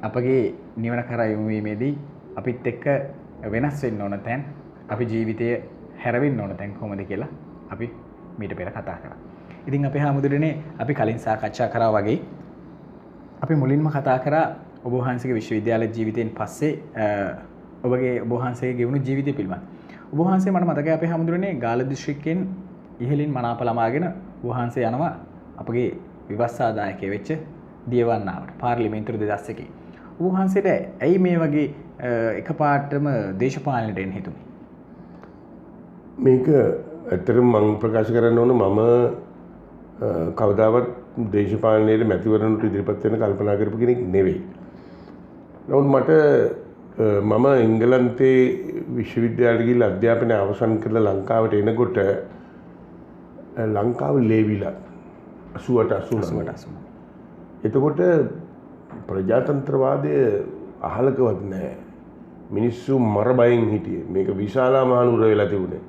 A: අපගේ නිවන කරා යොමු වීමේදී අපිත් එක්ක වෙනස් වෙන්න ඕන තැන්, අපි ජීවිතය හැරෙන්න ඕන තැන් කොහොමද කියලා අපි මීට පෙර කතා කරා. ඉතින් අපේ හාමුදුරනේ අපි කලින් සාකච්ඡා කරා වගේ අපි මුලින්ම කතා කරා ඔබ වහන්සේගේ විශ්වවිද්‍යාල ජීවිතයෙන් පස්සේ ඔබගේ ඔබ වහන්සේගේ ගෙවුණු ජීවිතය පිළිබඳ. ඔබ වහන්සේ මට මතකයි අපේ හැමදෙරෝනේ ගාල්ල දිස්ත්‍රික්කයෙන් ඉහළින් මනාප ළමාගෙන ඔබ වහන්සේ යනවා අපගේ විවස්සාදායකයෙක් වෙච්ච දියවන්නාවට පාර්ලිමේන්තුවේ 2001. ඔබ වහන්සේට ඇයි මේ වගේ එකපාරටම දේශපාලනයට එන්න හිතුනේ?
B: මේක ඇත්තටම මම ප්‍රකාශ කරන්න ඕන මම කවදාවත් දේශපාලනයේ මැතිවරණට ඉදිරිපත් වෙන කල්පනා කරපු කෙනෙක් නෙවෙයි. නමුත් මට මම එංගලන්තේ විශ්වවිද්‍යාලයට ගිහිල්ලා අධ්‍යාපනය අවසන් කරලා ලංකාවට එනකොට ලංකාව ලේවිලා 88 එතකොට ප්‍රජාතන්ත්‍රවාදය අහලකවත් නැහැ. මිනිස්සු මර බයෙන් හිටියේ. මේක විශාලා මහනුවර වෙලා තිබුණේ.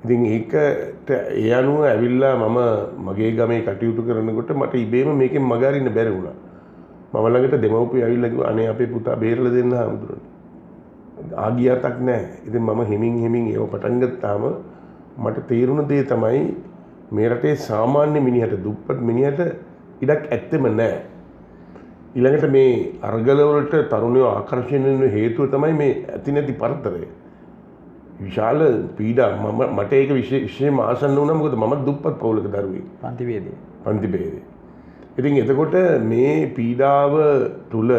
B: ඉතින් ඒකට ඒ අනුව ඇවිල්ලා මම මගේ ගමේ කටයුතු කරනකොට මට ඉබේම මේකෙන් මග අරින්න බැරි වුණා. මම ළඟට දෙමව්පියෝ ඇවිල්ලා කිව්වා අනේ අපේ පුතා බේරලා දෙන්න හාමුදුරනේ. ආගියතක් නැහැ. ඉතින් මම හිමින් ඒව පටන් ගත්තාම මට තේරුණ දේ තමයි මේ රටේ සාමාන්‍ය මිනිහට දුප්පත් මිනිහට ඉඩක් ඇත්තෙම නැහැ. ඊළඟට මේ අර්ගල වලට තරුණයෝ ආකර්ෂණය වෙන හේතුව තමයි මේ ඇති නැති පරතරය. විශාල පීඩා මට ඒක විශේෂයෙන්ම ආසන්න වුණා මොකද මම දුප්පත් පවුලක දරුවෙක්. පන්ති භේදේ. ඉතින් එතකොට මේ පීඩාව තුල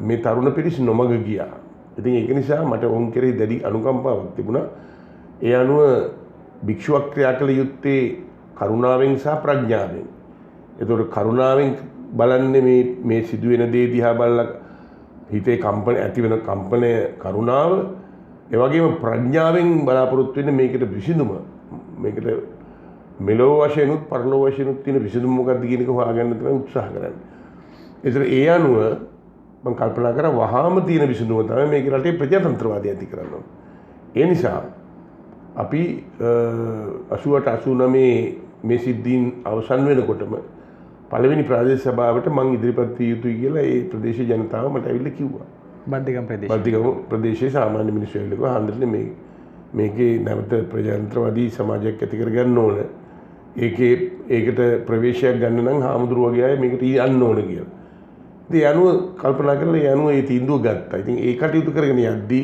B: මේ තරුණ පිරිස නොමග ගියා. ඉතින් ඒක නිසා මට ඔවුන් කෙරෙහි දැඩි අනුකම්පාවක් තිබුණා. ඒ අනුව භික්ෂුවක් ක්‍රියා කළ යුත්තේ කරුණාවෙන් සහ ප්‍රඥාවෙන්. එතකොට කරුණාවෙන් බලන්නේ මේ සිදුවෙන දේ දිහා බලලා හිතේ කම්පන ඇති වෙන කම්පනය කරුණාව, ඒ වගේම ප්‍රඥාවෙන් බලාපොරොත්තු වෙන්නේ මේකට විසඳුම, මේකට මෙලොව වශයෙන්ුත් පරලොව වශයෙන්ුත් තියෙන විසඳුම මොකක්ද කියන එක හොයාගන්න තමයි උත්සාහ කරන්නේ. ඒතර ඒ අනුව මම කල්පනා කරා වහාම තියෙන විසඳුම තමයි මේක රටේ ප්‍රජාතන්ත්‍රවාදය ඇති කරන්න ඕන. ඒ නිසා අපි 88 89 මේ සිද්ධීන් අවසන් වෙනකොටම පළවෙනි ප්‍රාදේශීය සභාවට මම ඉදිරිපත් විය යුතුයි කියලා ඒ ප්‍රදේශීය ජනතාව මට ඇවිල්ලා කිව්වා. බද්දිගම ප්‍රදේශයේ සාමාන්‍ය මිනිස්සු ඇවිල්ලා කිව්වා හන්දරනේ මේකේ නැවත ප්‍රජාතන්ත්‍රවාදී සමාජයක් ඇති කරගන්න ඕන. ඒකට ප්‍රවේශයක් ගන්න නම් හාමුදුරුවෝ වගේ අය මේකට යන්න ඕන කියලා. ඉතින් යනුව කල්පනා කරලා යනුව ඒ තීන්දුව ගත්තා. ඉතින් ඒ කටයුතු කරගෙන යද්දී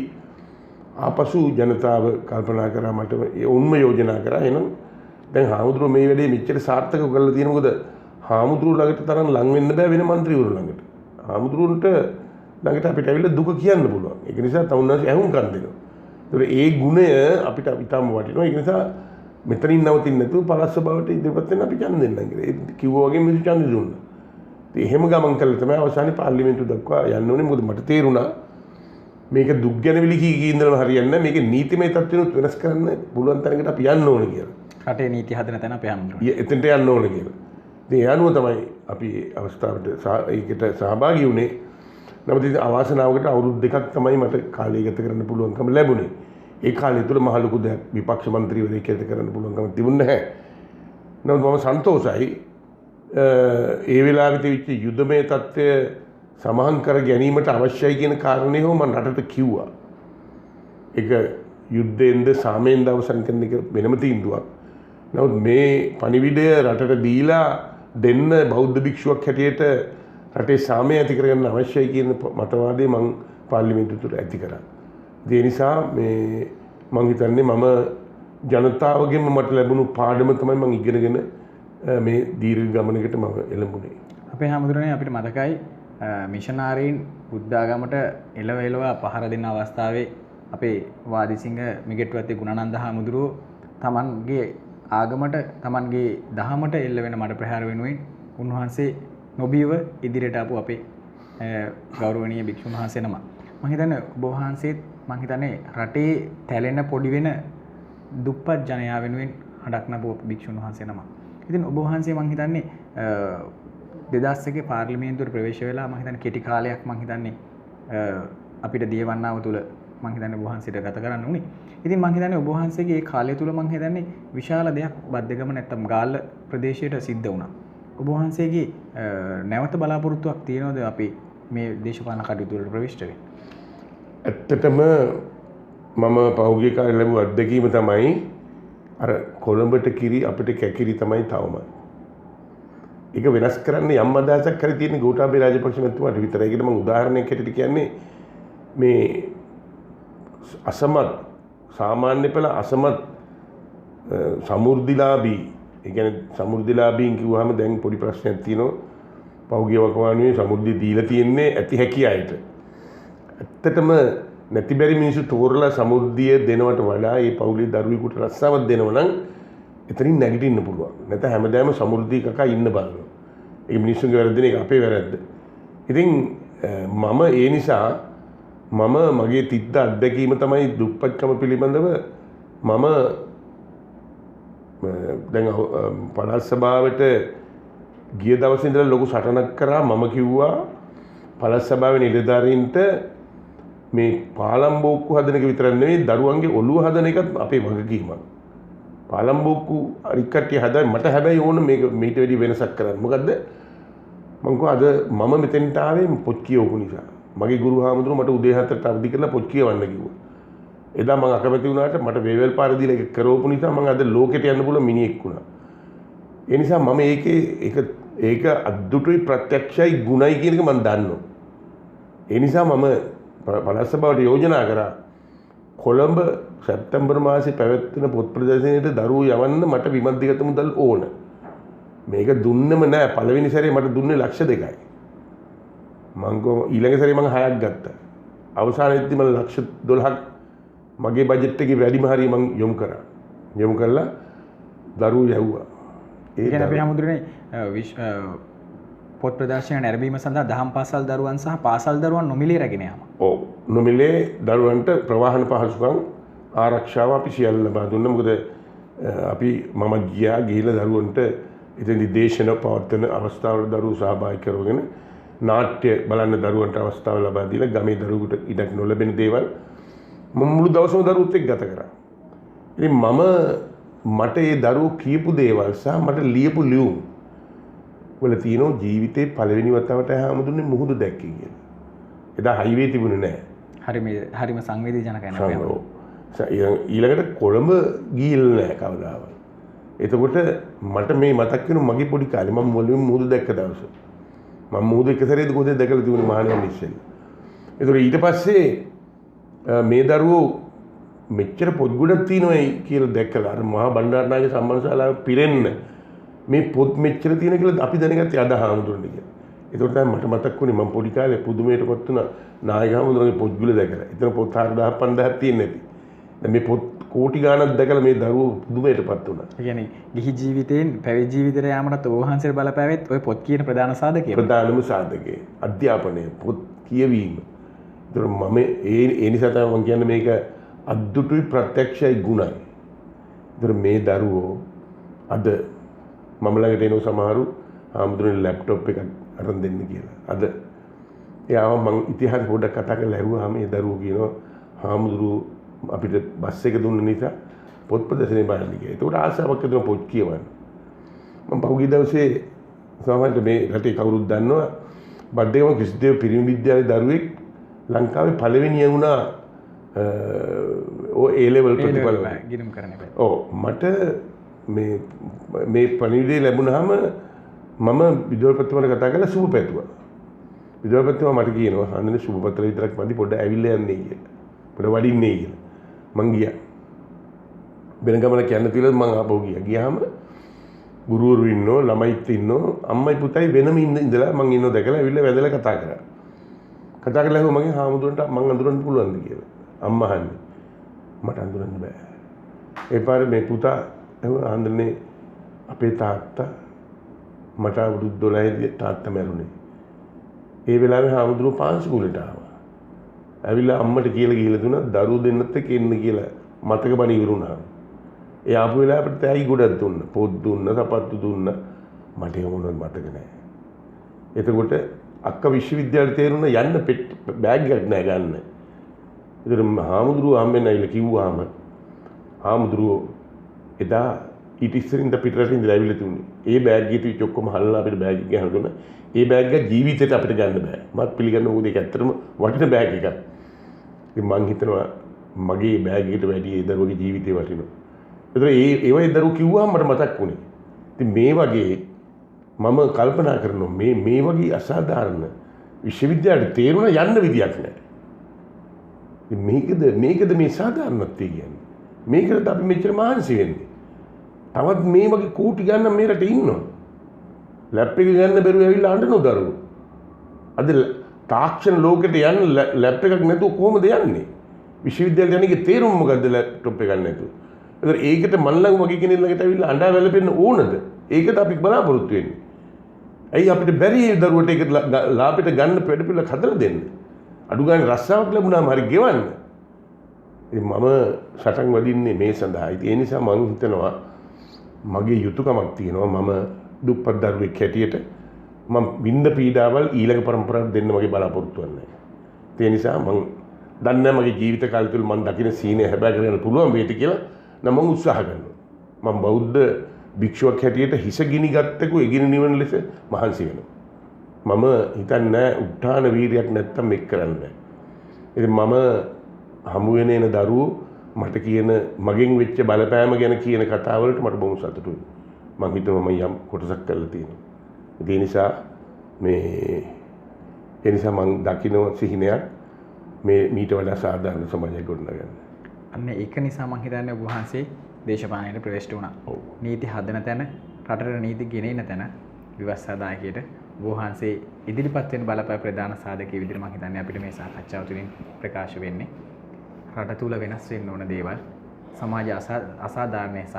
B: ආපසු ජනතාව කල්පනා කරා මට උන්ම යෝජනා කරා එහෙනම් දැන් හාමුදුරුවෝ මේ වැඩේ මෙච්චර සාර්ථකව කරලා තියෙන මොකද හාමුදුරුවෝ ළඟට තරම් ලං වෙන්න බෑ වෙන മന്ത്രിවරු ළඟට. හාමුදුරුවන්ට ළඟට අපිට ඇවිල්ලා දුක කියන්න පුළුවන්. ඒක නිසා තවුන්නාසේ ඇහුම්කන් දෙනවා. ඒතර ඒ ගුණය අපිට ඉතාම වටිනවා. ඒක නිසා මෙතනින් නවතින්නේ නැතුව පළාත් සභාවට ඉදිරිපත් වෙන්න අපි ඡන්ද දෙන්නම් කියලා. ඒ කිව්වා වගේ මිනිස්සු ඡන්ද දුන්නා. ඉතින් එහෙම ගමන් කළා තමයි අවසානයේ පාර්ලිමේන්තුව දක්වා යන්න ඕනේ. මොකද මට තේරුණා මේක දුක් ගැනවිලි කී ඉඳලා හරියන්නේ නැහැ. මේක නීතිමය තත්ත්වෙනුත් වෙනස් කරන්න පුළුවන් තරකට අපි යන්න ඕනේ කියලා.
A: රටේ නීති හදන තැන අපි හම්බුනේ.
B: එතනට යන්න ඕනේ කියලා. ඉතින් ඒ අනුව තමයි අපි අවස්ථාවට ඒකට සහභාගී වුණේ. නමුත් ඉතින් අවාසනාවකට අවුරුදු දෙකක් තමයි මට කාලය ගත කරන්න පුළුවන්කම ලැබුණේ. ඒ කාලය තුළ මහ ලොකු දෙයක් විපක්ෂ මන්ත්‍රීවරයෙක් ගත කරන්න පුළුවන්කම තිබුණේ නැහැ. නමුත් මම සන්තෝෂයි ඒ වෙලාවේ තිබිච්ච යුද්ධමය තත්ත්වය සමාහන් කර ගැනීමට අවශ්‍යයි කියන කාරණේ හෝ මම රටට කිව්වා. ඒක යුද්ධයෙන්ද සාමයෙන්ද අවසන් කරන එක වෙනම තීන්දුවක්. නමුත් මේ පණිවිඩය රටට දීලා දෙන්න බෞද්ධ භික්ෂුවක් හැටියට රටේ සාමය ඇති කරගන්න අවශ්‍යයි කියන මතවාදය මම පාර්ලිමේන්තුව තුළ ඇති කරා. ඒ නිසා මම හිතන්නේ මම ජනතාවගෙන් මට ලැබුණු පාඩම තමයි මම ඉගෙනගෙන මේ දීර්ඝ ගමනකට මම එළඹුණේ.
A: අපේ හැමදෙරේ අපිට මතකයි මිෂනාරීන් බුද්ධාගමට එළව පහර දෙන අවස්ථාවේ අපේ වාදිසිංහ මිගෙට්ටුවත්තේ ගුණානන්ද හාමුදුරුවෝ තමන්ගේ ආගමට තමන්ගේ දහමට එල්ල වෙන මඩ ප්‍රහාර වෙනුවෙන් උන්වහන්සේ නොබීව ඉදිරියට ආපු අපේ ගෞරවනීය භික්ෂුන් වහන්සේ නම. මම හිතන්නේ ඔබ වහන්සේත් මම හිතන්නේ රටේ තැලෙන පොඩි වෙන දුප්පත් ජනයා වෙනුවෙන් හඩක් නපුව භික්ෂුන් වහන්සේ නම. ඉතින් ඔබ වහන්සේ මම හිතන්නේ 2001 පාර්ලිමේන්තුවට ප්‍රවේශ වෙලා මම හිතන්නේ කෙටි කාලයක් මම හිතන්නේ අපිට දියවන්නාව තුල මම හිතන්නේ ඔබ වහන්සේට ගත කරන්න උනේ. ඉතින් මම හිතන්නේ ඔබ වහන්සේගේ ඒ කාලය තුල මම හිතන්නේ විශාල දෙයක් බද්දගම නැත්තම් ගාල්ල ප්‍රදේශයට සිද්ධ වුණා. ඔබ වහන්සේගේ නැවත බලාපොරොත්තුවක් තියෙනවද අපි මේ දේශපාලන කටයුතු වලට ප්‍රවිෂ්ඨ වෙන්න?
B: ඇත්තටම මම පෞද්ගලික කාලේ ලැබුව අත්දැකීම තමයි අර කොළඹට කිරි අපිට කැකිරි තමයි තවම. ඒක වෙනස් කරන්න යම් අදහසක් හරි තියෙන ගෝඨාභය රාජපක්ෂ මැතිතුමාට විතරයි. ඒකට මම උදාහරණයක් හැටියට කියන්නේ මේ අසමත් සාමාන්‍ය පෙළ අසමත් සමෘද්ධිලාභී ඒ කියන්නේ සමෘද්ධිලාභීන් කිව්වහම දැන් පොඩි ප්‍රශ්නයක් තියෙනවා. පෞද්ගලික වකවානුවේ සමෘද්ධිය දීලා තියෙන්නේ ඇති හැකි අයට. ඇත්තටම නැති බැරි මිනිස්සු තෝරලා සමෘද්ධිය දෙනවට වඩා මේ පෞද්ගලික දරුවෙකුට රස්සාවක් දෙනවා නම් එතනින් නැගිටින්න පුළුවන්. නැත්නම් හැමදාම සමෘද්ධිය කකා ඉන්න බලනවා. ඒක මිනිස්සුන්ගේ වැරද්ද නෙවෙයි අපේ වැරද්ද. ඉතින් මම ඒ නිසා මගේ තිත්ත අත්දැකීම තමයි දුප්පත්කම පිළිබඳව මම දැන් පළාත් සභාවට ගිය දවසේ ඉඳලා ලොකු සටනක් කරා. මම කිව්වා පළාත් සභාවේ නිලධාරීන්ට මේ පාලම් බෝක්කු හදන එක විතරක් නෙවෙයි දරුවන්ගේ ඔළුව හදන එකත් අපේ වගකීමක්. පාලම් බෝක්කු අනික් කට්ටිය හදයි මට හැබැයි ඕන මේක මීට වැඩි වෙනසක් කරන්න. මොකද්ද? මම කිව්වා අද මම මෙතෙන්ට ආවේ පොත් කියවපු නිසා. මගේ ගුරු හාමුදුරුවෝ මට උදේ 4ට අවදි කරලා පොත් කියවන්න කිව්වා. එදා මම අකමැති වුණාට මට වේවැල් පාර දීලා ඒක කරවපු නිසා මම අද ලෝකෙට යන්න පුළුවන් මිනිහෙක් වුණා. ඒ නිසා මම ඒක අද්දුටුයි ප්‍රත්‍යක්ෂයි ගුණයි කියන එක මම දන්නවා. ඒ නිසා මම පළාත් සභාවට යෝජනා කරා කොළඹ සැප්තැම්බර් මාසේ පැවැත්වෙන පොත් ප්‍රදර්ශනයට දරුවෝ යවන්න මට විමර්ශිත මුදල් ඕන. මේක දුන්නෙම නෑ. පළවෙනි සැරේ මට දුන්නේ ලක්ෂ 2යි. ඊළඟ සැරේ මම 6ක් ගත්තා. අවසානයේදී මම ලක්ෂ 12ක් මගේ බජට් එකේ වැඩිම හරිය මම යොමු කරා. යොමු කරලා දරුවෝ යවුවා.
A: ඒ කියන්නේ අපි හැමෝටම පොත් ප්‍රදර්ශනය නැරඹීම සඳහා දහම් පාසල් දරුවන් සහ පාසල් දරුවන් නොමිලේ රැගෙන යාම.
B: ඔව්. නොමිලේ දරුවන්ට ප්‍රවාහන පහසුකම් ආරක්ෂාව අපි සියල්ල ලබා දුන්නා. මොකද අපි මම ගිහිලා දරුවන්ට එතනදි දේශන පවත්වන අවස්ථාවල දරුවෝ සහභාගී කරගෙන නාට්‍ය බලන්න දරුවන්ට අවස්ථාව ලබා දීලා ගමේ දරුවෙකුට ඉඩක් නොලැබෙන දේවල් මම මුළු දවසම දරුවොත් එක්ක ගත කරා. ඉතින් මට ඒ දරුවෝ කියපු දේවල් සහ මට ලියපු ලියුම් වල තියෙනවා ජීවිතේ පළවෙනි වතාවට හැමදුන්නේ මුහුද දැක්කේ කියලා. එදා හයිවේ තිබුණේ නැහැ.
A: හරිම සංවේදීජනකයි නේද?
B: ඊළඟට කොළඹ ගිහිල්ලා නැහැ කවදාවත්. එතකොට මට මේ මතක් වෙනවා මගේ පොඩි කාලේ මම මුලින්ම මුහුද දැක්ක දවස. මම මුහුද එක සැරේද කොහෙද දැකලා තිබුණේ මහානයන් ඉස්සෙල්ලා. ඒතකොට ඊට පස්සේ මේ දරුවෝ මෙච්චර පොත් ගොඩක් තියෙනවයි කියලා දැක්කලා අර මහා බණ්ඩාරනායක සම්මානශාලාව පිරෙන්න මේ පොත් මෙච්චර තියෙන කියලා අපි දැනගත්තේ අද හාමුදුරනේ කියලා. ඒකට තමයි මට මතක් වුණේ මම පොඩි කාලේ පුදුමයටපත් වුණා නායක හාමුදුරනේ පොත් ගුල දැකලා. එතන පොත් 4000 5000ක් තියෙන්නේ නැති. දැන් මේ පොත් කෝටි ගාණක් දැකලා මේ දරුවෝ පුදුමයටපත් වුණා.
A: ඒ කියන්නේ ගිහි ජීවිතයෙන් පැවිදි ජීවිතයට යාමටත් ඔබ වහන්සේ බලපෑවෙත් ඔය පොත් කියන ප්‍රධාන සාධකය.
B: ප්‍රධානම සාධකය අධ්‍යාපනය පොත් කියවීම. ඒතර මම ඒ නිසා තමයි මම කියන්නේ මේක අද්දුටුයි ප්‍රත්‍යක්ෂයි ගුණයි. ඒතර මේ දරුවෝ අද මම ළඟට එන සමහරු හාමුදුරනේ ලැප්ටොප් එකක් අරන් දෙන්න කියලා. අද එයාව මම ඉතිහාස පොඩ්ඩක් කතා කරලා ඇහුවාම මේ දරුවෝ කියනවා හාමුදුරුවෝ අපිට බස් එක දුන්න නිසා පොත් ප්‍රදර්ශනේ බලන්න ගියා. ඒකට ආසාවක් ඇතුව පොත් කියවන්න. මම පහුගිය දවසේ සමහරවිට මේ රටේ කවුරුත් දන්නවා බද්දේම ක්‍රිස්තියානි පිරිමි විද්‍යාලයේ දරුවෙක් ලංකාවේ පළවෙනිය වුණා ඒ ලෙවල් ප්‍රතිඵල
A: ගිණුම් කරන එක.
B: ඔව් මට මේ පණිවිඩය ලැබුණාම මම විදුහල්පතිතුමාට කතා කරලා සුබ පැතුවා. විදුහල්පතිතුමා මට කියනවා අනේ සුබ පත්‍ර විතරක් මදි පොඩ්ඩක් ඇවිල්ලා යන්නේ කියලා. පොඩ්ඩක් වඩින්නේ කියලා. මං ගියා. වෙන ගමනක් යන්න තියලා මං ආපහු ගියා. ගියාම ගුරුවරු ඉන්නෝ ළමයිත් ඉන්නෝ අම්මයි පුතයි වෙනම ඉඳලා මං ඉන්නෝ දැකලා ඇවිල්ලා වැදලා කතා කරා. කතා කරලා මම මගේ හාමුදුරන්ට මං අඳුරන්න පුළුවන්ද කියලා. අම්මා අහන්නේ. මට අඳුරන්න බෑ. ඒ පාරේ මේ පුතා අහන්නේ අපේ තාත්තා මට අවුරුදු 12 තාත්තා මැරුණේ. ඒ වෙලාවේ හාමුදුරුවෝ පාන්සිකුලට ආවා. ඇවිල්ලා අම්මට කියලා ගිහලා දුන්නා දරුවෝ දෙන්නත් එක්ක එන්න කියලා මතක බණ ඉවරුණා. ඒ ආපු වෙලාව අපිට තෑගි ගොඩක් දුන්නා. පොත් දුන්නා, සපත්තු දුන්නා. මට ඒක මොනවද මතක නැහැ. එතකොට අක්කා විශ්වවිද්‍යාලේ තේරුණා යන්න බෑග් එකක් නෑ ගන්න. ඒතර හාමුදුරුවෝ හම්බෙන්න ඇවිල්ලා කිව්වාම හාමුදුරුවෝ එදා ඊට ඉස්සරින්ද පිටරටින් ඉඳලා ඇවිල්ලා තුනේ. ඒ බෑග් එකේ තිබිච්ච ඔක්කොම හල්ලා අපිට බෑග් එක ගහන දුන්නා. ඒ බෑග් එක ජීවිතේට අපිට ගන්න බෑ. මත් පිළිගන්න ඕක දෙක ඇත්තටම වටින බෑග් එකක්. ඉතින් මං හිතනවා මගේ බෑග් එකට වැඩි ඒ දරුවගේ ජීවිතේ වටිනවා. ඒතර ඒ වගේ දරුවෝ කිව්වම මට මතක් වුණේ. ඉතින් මේ වගේ මම කල්පනා කරනවා මේ වගේ අසාධාරණ විශ්වවිද්‍යාලයට තේරුණ යන්න විදියක් නැහැ. මේකද මේ සාධාරණත්වය කියන්නේ. මේකට අපි මෙච්චර මහන්සි වෙන්නේ. තවත් මේ වගේ කෝටි ගණන් මේ රටේ ඉන්නවා. ලැප් එක ගන්න බැරුව ඇවිල්ලා අඬන දරුවෝ. අද තාක්ෂණ ලෝකෙට යන්න ලැප් එකක් නැතුව කොහොමද යන්නේ? විශ්වවිද්‍යාලයට යන්නේ තේරුම මොකද්ද ලැප්ටොප් එකක් නැතුව? ඒකට මන් ළඟ වගේ කෙනෙක් ළඟට ඇවිල්ලා අඬා වැළපෙන්න ඕනද? ඒකට අපි බලාපොරොත්තු වෙන්නේ. ඇයි අපිට බැරි ඒ දරුවට ඒක ලාභයට ගන්න වැඩපිළිවෙලක් හදලා දෙන්න? අඩු ගානේ රස්සාවක් ලැබුණාම හරි ගෙවන්න. ඉතින් මම සටන් වදින්නේ මේ සඳහා. ඒ නිසා මම හිතනවා මගේ යුතුයකමක් තියෙනවා. මම දුප්පත් දරුවෙක් හැටියට මම විඳ පීඩාවල් ඊළඟ පරම්පරාවට දෙන්න මගේ බලාපොරොත්තුවක් නැහැ. ඒ නිසා මම දන්නේ මගේ ජීවිත කාලය තුල මම දකින සීනේ හැබෑ කරගන්න පුළුවන් වේද කියලා නම් මම උත්සාහ කරනවා. මම බෞද්ධ භික්ෂුවක් හැටියට හිස ගිනි ගත්තකෝ එගිනි නිවන ලෙස මහන්සි වෙනවා. මම හිතන්නේ උත්හාන වීරියක් නැත්තම් මේක කරන්නේ. ඉතින් මම හමු වෙන එන දරුවෝ මට කියන මගෙන් වෙච්ච බලපෑම ගැන කියන කතාවලට මට බොහොම සතුටුයි. මම හිතනවා මම යම් කොටසක් කරලා තියෙනවා. ඒ නිසා මම දකින්න සිහිනයක් මේ මීට වඩා සාධාරණ සමාජයක් ගොඩනගන්න.
A: අන්න ඒක නිසා මම හිතන්නේ ඔබ වහන්සේ දේශපාලනයට ප්‍රවේශ වුණා. නීති හදන තැන, රටට නීති ගෙනෙන තැන විවස්සාදායකයට ඔබ වහන්සේ ඉදිරිපත් වෙන බලපෑ ප්‍රධාන සාධකයේ විදිහට මම හිතන්නේ අපිට මේ සාකච්ඡාව තුළින් ප්‍රකාශ වෙන්නේ. රට තුල වෙනස් වෙන්න ඕන දේවල්, සමාජ අසාධාරණය සහ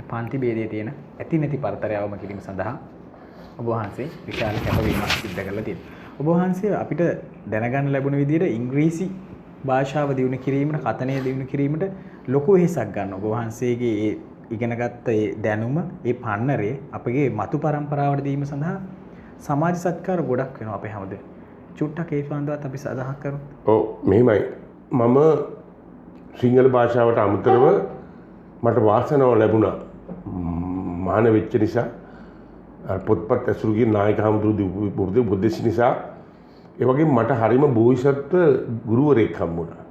A: පන්ති ભેදයේ තියෙන ඇති නැති පරතරය අවම කිරීම සඳහා ඔබ වහන්සේ විශාල කැපවීමක් සිදු කරලා තියෙනවා. ඔබ වහන්සේ අපිට දැනගන්න ලැබුණ විදිහට ඉංග්‍රීසි භාෂාව දියුණු කිරීමට, කතනය දියුණු කිරීමට ලොකු වෙහෙසක් ගන්න. ඔබ වහන්සේගේ ඉගෙනගත්ත ඒ දැනුම ඒ පන්නරේ අපගේ මතු පරම්පරාවට දීම සඳහා සමාජ සත්කාර ගොඩක් වෙනවා අපේ හැමදේ. චුට්ටක් ඒ පිළිබඳවත් අපි සඳහන් කරමු.
B: ඔව් මෙහෙමයි. මම සිංහල භාෂාවට අමතරව මට වාසනාව ලැබුණා. මහාන වෙච්ච නිසා පොත්පත් ඇසුරු ගිය නායක හමුදුරු උපදෙස් නිසා ඒ වගේම මට හරිම බෝධිසත්ව ගුරුවරයෙක් හම්බුණා.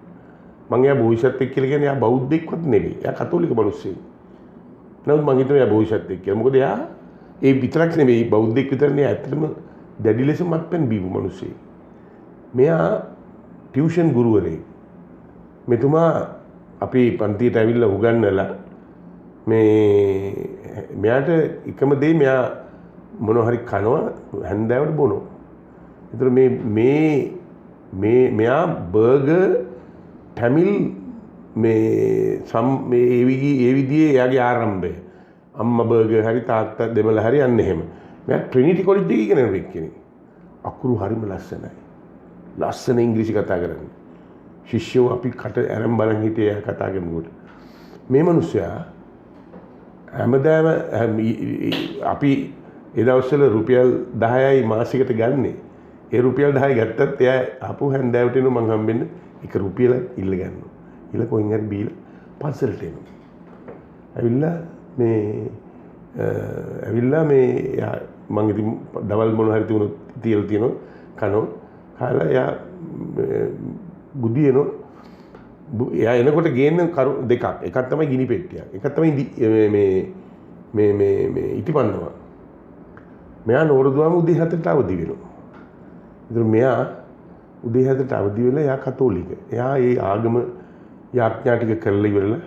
B: මම එයා බෝධිසත්වෙක් කියලා කියන්නේ එයා බෞද්ධෙක්වත් නෙවෙයි. එයා කතෝලික මිනිස්සෙක්. නමුත් මම හිතුවා එයා බෝධිසත්වෙක් කියලා. මොකද එයා ඒ විතරක් නෙවෙයි බෞද්ධෙක් විතර නෙවෙයි ඇත්තටම දැඩි ලෙස මත්පැන් බීපු මිනිස්සෙක්. මෙයා ටියුෂන් ගුරුවරයෙක්. මෙතුමා අපි පන්තියට ඇවිල්ලා උගන්වලා මෙයාට එකම දේ මෙයා මොනවා හරි කනවා හැන්දෑවට බොනවා. ඒතර මෙයා බර්ගර් ටැමිල් ඒ විදිහේ එයාගේ ආරම්භය. අම්මා බර්ගර් හරි තාත්තා දෙමළ හරි යන්න එහෙම. මෙයා ට්‍රිනිටි කොලෙජ් එකේ ඉගෙන කෙනෙක්. අකුරු හරිම ලස්සනයි. ලස්සන ඉංග්‍රීසි කතා කරන්නේ. ශිෂ්‍යෝ අපි කට ඇරන් බලන් හිටියේ කතා කරනකොට. මේ මිනිස්සයා හැමදාම අපි ඒ දවස්වල රුපියල් 10යි මාසෙකට ගන්නේ. ඒ රුපියල් 10 ගත්තත් එයා ආපහු හැන්දෑවට එනවා මං හම්බෙන්න එක රුපියලක් ඉල්ල ගන්නවා. ඉල්ල කොහෙන් හරි බීලා පන්සලට එනවා. ඇවිල්ලා මේ මං ඉතින් දවල් මොන හරි තියුණොත් තියලා තියෙනවා කනවා. කාලා එයා බුදි එනවා. එයා එනකොට ගේන්න දෙකක්. එකක් තමයි ගිනි පෙට්ටියක්. එකක් තමයි මේ ඉටිපන්නවා. මෙයා නෝරදුවාම උදේ 7ට අවදි වෙනවා. ඒතර මෙයා උදේ 7ට අවදි වෙලා එයා කතෝලික. එයා ඒ ආගම යාඥා ටික කරලා ඉවරලා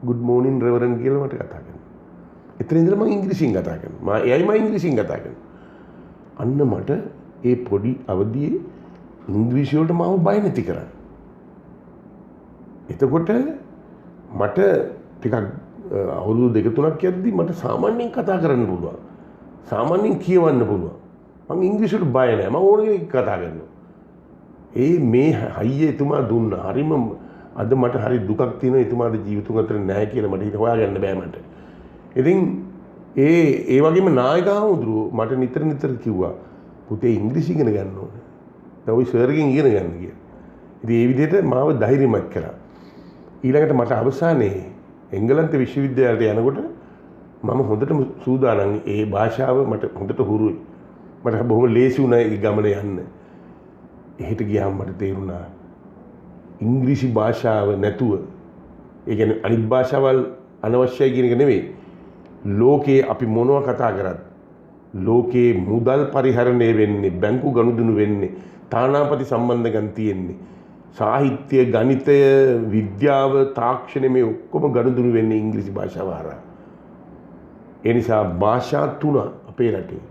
B: good morning reverend කියලා මට කතා කරනවා. එතන ඉඳලා මම ඉංග්‍රීසියෙන් කතා කරනවා. එයයි මම ඉංග්‍රීසියෙන් කතා කරනවා. අන්න මට ඒ පොඩි අවදියේ ඉංග්‍රීසි වලට මාව බය නැති කරා. එතකොට මට ටිකක් අවුරුදු 2-3ක් යද්දි මට සාමාන්‍යයෙන් කතා කරන්න පුළුවන්. සාමාන්‍යයෙන් කියවන්න පුළුවන්. මම ඉංග්‍රීසියට බය නැහැ. මම ඕන කෙනෙක් කතා කරනවා. මේ හයිය එතුමා දුන්නා. හරිම අද මට හරි දුකක් තියෙනවා එතුමාගේ ජීවිතුන් අතර නැහැ කියලා මට හිත හොයාගන්න බෑ මට. ඉතින් ඒ වගේම නායක හමුදුරුවෝ මට නිතර කිව්වා පුතේ ඉංග්‍රීසි ඉගෙන ගන්න ඕනේ. දැන් ওই සර්ගෙන් ඉගෙන ගන්න කියලා. ඉතින් ඒ විදිහට මාව ධෛර්යමත් කරා. ඊළඟට මට අවසානයේ එංගලන්ත විශ්වවිද්‍යාලයට යනකොට මම හොඳටම සූදානම් ඒ භාෂාව මට හොඳට හුරුයි. මට බොහොම ලේසි වුණා ඒ ගමන යන්න. එහෙට ගියාම මට තේරුණා ඉංග්‍රීසි භාෂාව නැතුව ඒ කියන්නේ අනිත් භාෂාවල් අනවශ්‍යයි කියන එක නෙවෙයි. ලෝකේ අපි මොනවා කතා කරත් ලෝකේ මුදල් පරිහරණය වෙන්නේ බැංකු ගනුදෙනු වෙන්නේ තානාපති සම්බන්ධකම් තියෙන්නේ සාහිත්‍ය ගණිතය විද්‍යාව තාක්ෂණය මේ ඔක්කොම ගනුදෙනු වෙන්නේ ඉංග්‍රීසි භාෂාව හරහා. ඒ නිසා භාෂා තුන අපේ රටේ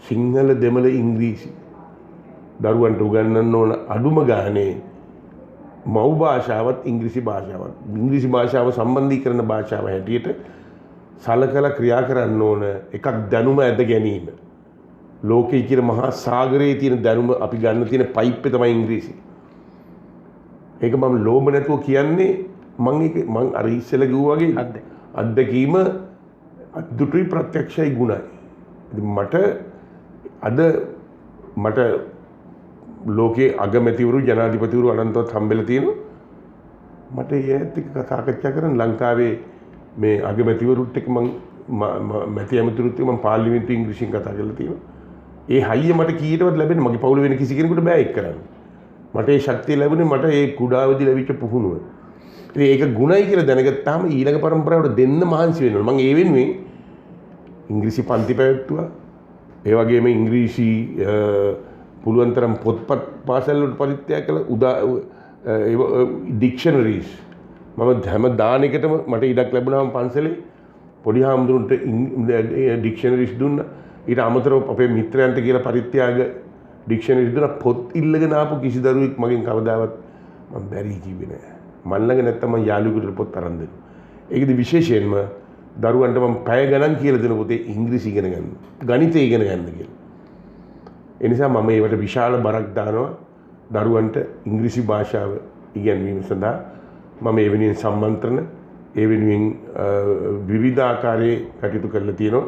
B: සිංහල දෙමළ ඉංග්‍රීසි දරුවන්ට උගන්වන්න ඕන අඩුම ගානේ මව් භාෂාවත් ඉංග්‍රීසි භාෂාව සම්බන්ධීකරණ භාෂාව හැටියට සලකලා ක්‍රියා කරන්න ඕන. එකක් දැනුම ඇද ගැනීම. ලෝකයේ කියන මහා සාගරයේ තියෙන දැනුම අපි ගන්න තියෙන පයිප් එක තමයි ඉංග්‍රීසි. ඒක මම ලෝභ නැතුව කියන්නේ මම අර ඉස්සෙල්ලා කිව්වා වගේ අත්දැකීම අද්දුටුයි ප්‍රත්‍යක්ෂයි ගුණයි. ඉතින් මට ලෝකයේ අගමැතිවරු ජනාධිපතිවරු අනන්තවත් හම්බෙලා තියෙනවා. මට ඒත් එක්ක සාකච්ඡා කරන්න ලංකාවේ මේ අගමැතිවරුත් එක්ක මම මැති ඇමතිවරුත් එක්ක මම පාර්ලිමේන්තුවේ ඉංග්‍රීසියෙන් කතා කරලා තියෙනවා. ඒ හයිය මට කීයටවත් ලැබෙන්නේ මගේ පවුල වෙන කිසි කෙනෙකුට බෑ ඒක කරන්න. මට ඒ ශක්තිය ලැබුණේ මට ඒ කුඩාවදී ලැබිච්ච පුහුණුව. ඉතින් ඒක ගුණයි කියලා දැනගත්තාම ඊළඟ පරම්පරාවට දෙන්න මහන්සි වෙනවා. මම ඒ වෙනුවෙන් ඉංග්‍රීසි පන්ති පැවැත්තුවා. ඒ වගේම ඉංග්‍රීසි පුළුවන් තරම් පොත්පත් පාසල් වලට පරිත්‍යාග කළා. ඩික්ෂනරිස් මම හැම දානෙකටම මට ඉඩක් ලැබුණාම පන්සලේ පොඩි හාමුදුරන්ට ඩික්ෂනරිස් දුන්නා. ඊට අමතරව අපේ මිත්‍රයන්ට කියලා පරිත්‍යාග ඩික්ෂනරිස් දුන්නා. පොත් ඉල්ලගෙන ආපු කිසි දරුවෙක් මගෙන් කවදාවත් මම බැරි කිව්වේ නෑ. මන් ළඟ නැත්තම් මම යාළුවෙකුට පොත් අරන් දෙනවා. ඒකද විශේෂයෙන්ම දරුවන්ට මම පැය ගණන් කියලා දෙන පොතේ ඉංග්‍රීසි ඉගෙන ගන්න. ගණිතය ඉගෙන ගන්න කියලා. ඒ නිසා මම ඒවට විශාල බරක් දානවා. දරුවන්ට ඉංග්‍රීසි භාෂාව ඉගෙනීම සඳහා මම ඒ වෙනුවෙන් සම්මන්ත්‍රණ ඒ වෙනුවෙන් විවිධ ආකාරයේ කටයුතු කරලා තියෙනවා.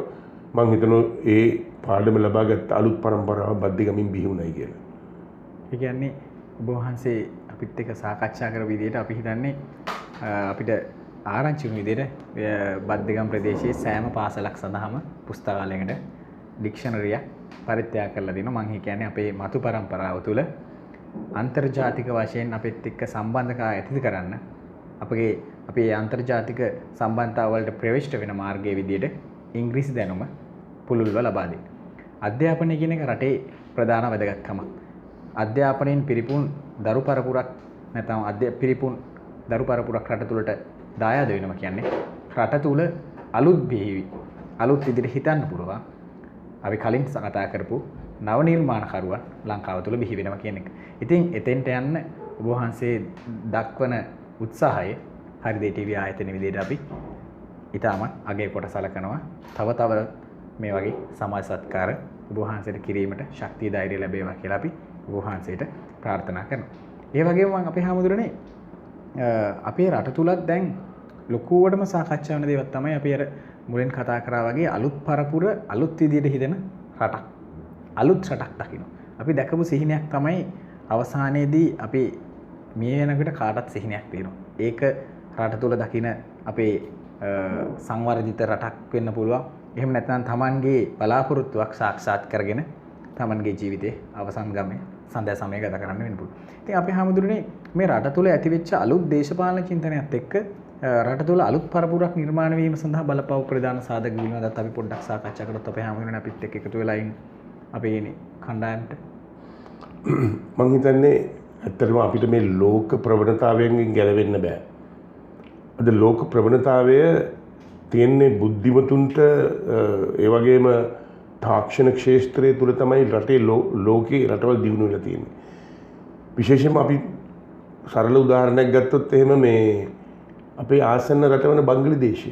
B: මම හිතනවා ඒ පාඩම ලබාගත් අලුත් පරම්පරාව බද්දිගමින් බිහි වුණයි කියලා.
A: ඒ කියන්නේ ඔබ වහන්සේ අපිත් එක්ක සාකච්ඡා කරපු විදිහට අපි හිතන්නේ අපිට ආරංචි වුණු විදිහට බද්දිගම් ප්‍රදේශයේ සෑම පාසලක් සඳහාම පුස්තකාලයකට ඩික්ෂනරියක් පරිත්‍යාග කරලා දෙනවා. මම කියන්නේ අපේ මතු පරම්පරාව තුළ අන්තර්ජාතික වශයෙන් අපිත් එක්ක සම්බන්ධතාවය ඇති කරන්න අපේ අන්තර්ජාතික සම්බන්ධතාව වලට ප්‍රවිෂ්ඨ වෙන මාර්ගයේ විදිහට ඉංග්‍රීසි දැනුම පුළුල්ව ලබා දෙන්න. අධ්‍යාපනය කියන එක රටේ ප්‍රධාන වැදගත්කමක්. අධ්‍යාපනයෙන් පිරිපුන් දරු පරපුරක් නැත්නම් පිරිපුන් දරු පරපුරක් රට තුළට දායාද වෙනවා කියන්නේ රට තුළ අලුත් බිහිවි අලුත් විදිහට හිතන්න පුළුවන්. අපි කලින් කතා කරපු නව නිර්මාණකරුවන් ලංකාව තුළ බිහි වෙනවා කියන එක. ඉතින් එතෙන්ට යන්න ඔබ වහන්සේ දක්වන උත්සාහය හරිදේ ටීවී ආයතන විදිහට අපි ඉතාමත් අගය කොට සලකනවා. තව මේ වගේ සමාජ සත්කාර ඔබ වහන්සේට කිරීමට ශක්තිය ධෛර්යය ලැබේවා කියලා අපි ඔබ වහන්සේට ප්‍රාර්ථනා කරනවා. ඒ වගේම මම අපේ හැමදෙරනේ අපේ රට තුලත් දැන් ලොකුවටම සාකච්ඡා වෙන දේවල් තමයි අපි අර මුලින් කතා කරා වගේ අලුත් පරපුර අලුත් විදියට හිතෙන රටක්. අලුත් රටක් දකින්න. අපි දැකපු සිහිනයක් තමයි අවසානයේදී අපි මේ වෙනකොට කාටත් සිහිනයක් තියෙනවා. ඒක රට තුල දකින අපේ සංවර්ධිත රටක් වෙන්න පුළුවන්. එහෙම නැත්නම් Tamanගේ බලාපොරොත්තුවක් සාක්ෂාත් කරගෙන Tamanගේ ජීවිතේ අවසන් ගමේ සඳහා සමය ගත කරන්න වෙන්න පුළුවන්. ඉතින් අපි හැමදෙරනේ මේ රට තුල ඇතිවෙච්ච අලුත් දේශපාලන චින්තනයත් එක්ක රට තුල අලුත් පරපුරක් නිර්මාණය වීම සඳහා බලපෑව ප්‍රධාන සාධක වීමකට අපි පොඩ්ඩක් සාකච්ඡා කරත් අපේ හැමදෙරනේ අපිත් එක්ක එකතු වෙලා ඉන්න අපේ ඉන්නේ කණ්ඩායමට.
B: මම හිතන්නේ ඇත්තටම අපිට මේ ලෝක ප්‍රවණතාවයෙන් ගැලවෙන්න බෑ. අද ලෝක ප්‍රවණතාවය තියෙන්නේ බුද්ධිමතුන්ට ඒ වගේම තාක්ෂණ ක්ෂේත්‍රයේ තුල තමයි රටේ ලෝකේ රටවල් දියුණු වෙලා තියෙන්නේ. විශේෂයෙන්ම අපි සරල උදාහරණයක් ගත්තොත් එහෙම මේ අපේ ආසන්න රට වන බංග්ලාදේශය.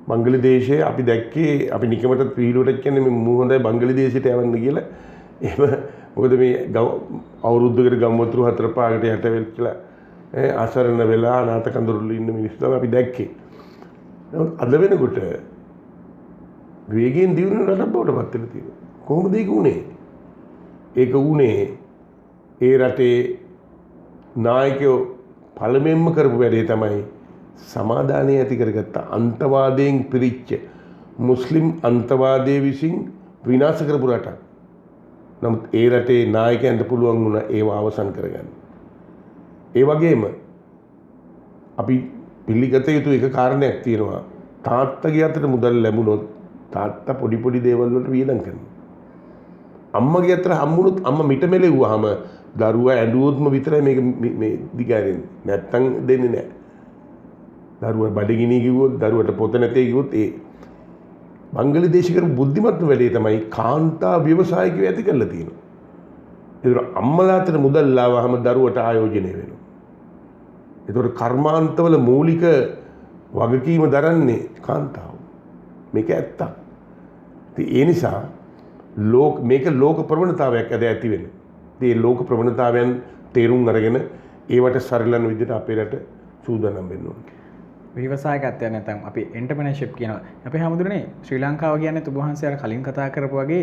B: බංග්ලාදේශයේ අපි දැක්කේ අපි නිකමටත් පිළිලුවට කියන්නේ මේ හොඳයි බංග්ලාදේශයට යවන්න කියලා. එහෙම මොකද මේ අවුරුද්දකට ගම්වතුරු 4-5කට යට වෙලා අසරණ වෙලා අනාථ කඳුරුළු ඉන්න මිනිස්සු තමයි අපි දැක්කේ. අද වෙනකොට වේගයෙන් දියුණු රටක් බවට පත් වෙලා තියෙනවා. කොහොමද ඒක උනේ? ඒක උනේ ඒ රටේ නායකයෝ පළමුවෙන්ම කරපු වැඩේ තමයි සමාදානය ඇති කරගත්ත අන්තවාදයෙන් පිරිච්ච මුස්ලිම් අන්තවාදයේ විසින් විනාශ කරපු රටක්. නමුත් ඒ රටේ නායකයන්ට පුළුවන් වුණා ඒව අවසන් කරගන්න. ඒ වගේම අපි පිළිගත යුතු එක කාරණයක් තියෙනවා. තාත්තගේ අතට මුදල් ලැබුණොත් තාත්තා පොඩි පොඩි දේවල් වලට වියදම් කරනවා. අම්මගේ අතට හම්බුනොත් අම්මා මිට මෙලෙව්වහම දරුවා ඇඬුවොත්ම විතරයි මේක මේ දිගාරින්නේ. නැත්තම් දෙන්නේ නැහැ. දරුවා බඩගිනි කිව්වොත් දරුවට පොත නැතේ කිව්වොත් ඒ බංග්ලාදේශ කරපු බුද්ධිමත්ම වැඩේ තමයි කාන්තා ව්‍යවසායිකයෝ ඇති කරලා තියෙනවා. ඒතර අම්මලා අතට මුදල් ලාවහම දරුවට ආයෝජනය වෙනවා. ඒතර කර්මාන්තවල මූලික වගකීම දරන්නේ කාන්තාව. මේක ඇත්තක්. ඉතින් ඒ නිසා මේක ලෝක ප්‍රවණතාවයක් ඇති වෙන. ඉතින් මේ ලෝක ප්‍රවණතාවයන් තේරුම් අරගෙන ඒවට සරිලන විදිහට අපේ රට සූදානම් වෙන්න ඕනේ.
A: ව්‍යවසායකත්වය නැත්නම් අපි එන්ටර්ප්‍රෙනර්ෂිප් කියනවා. අපි හැමදෙරනේ ශ්‍රී ලංකාව කියන්නේ ඔබ වහන්සේ අර කලින් කතා කරපු වගේ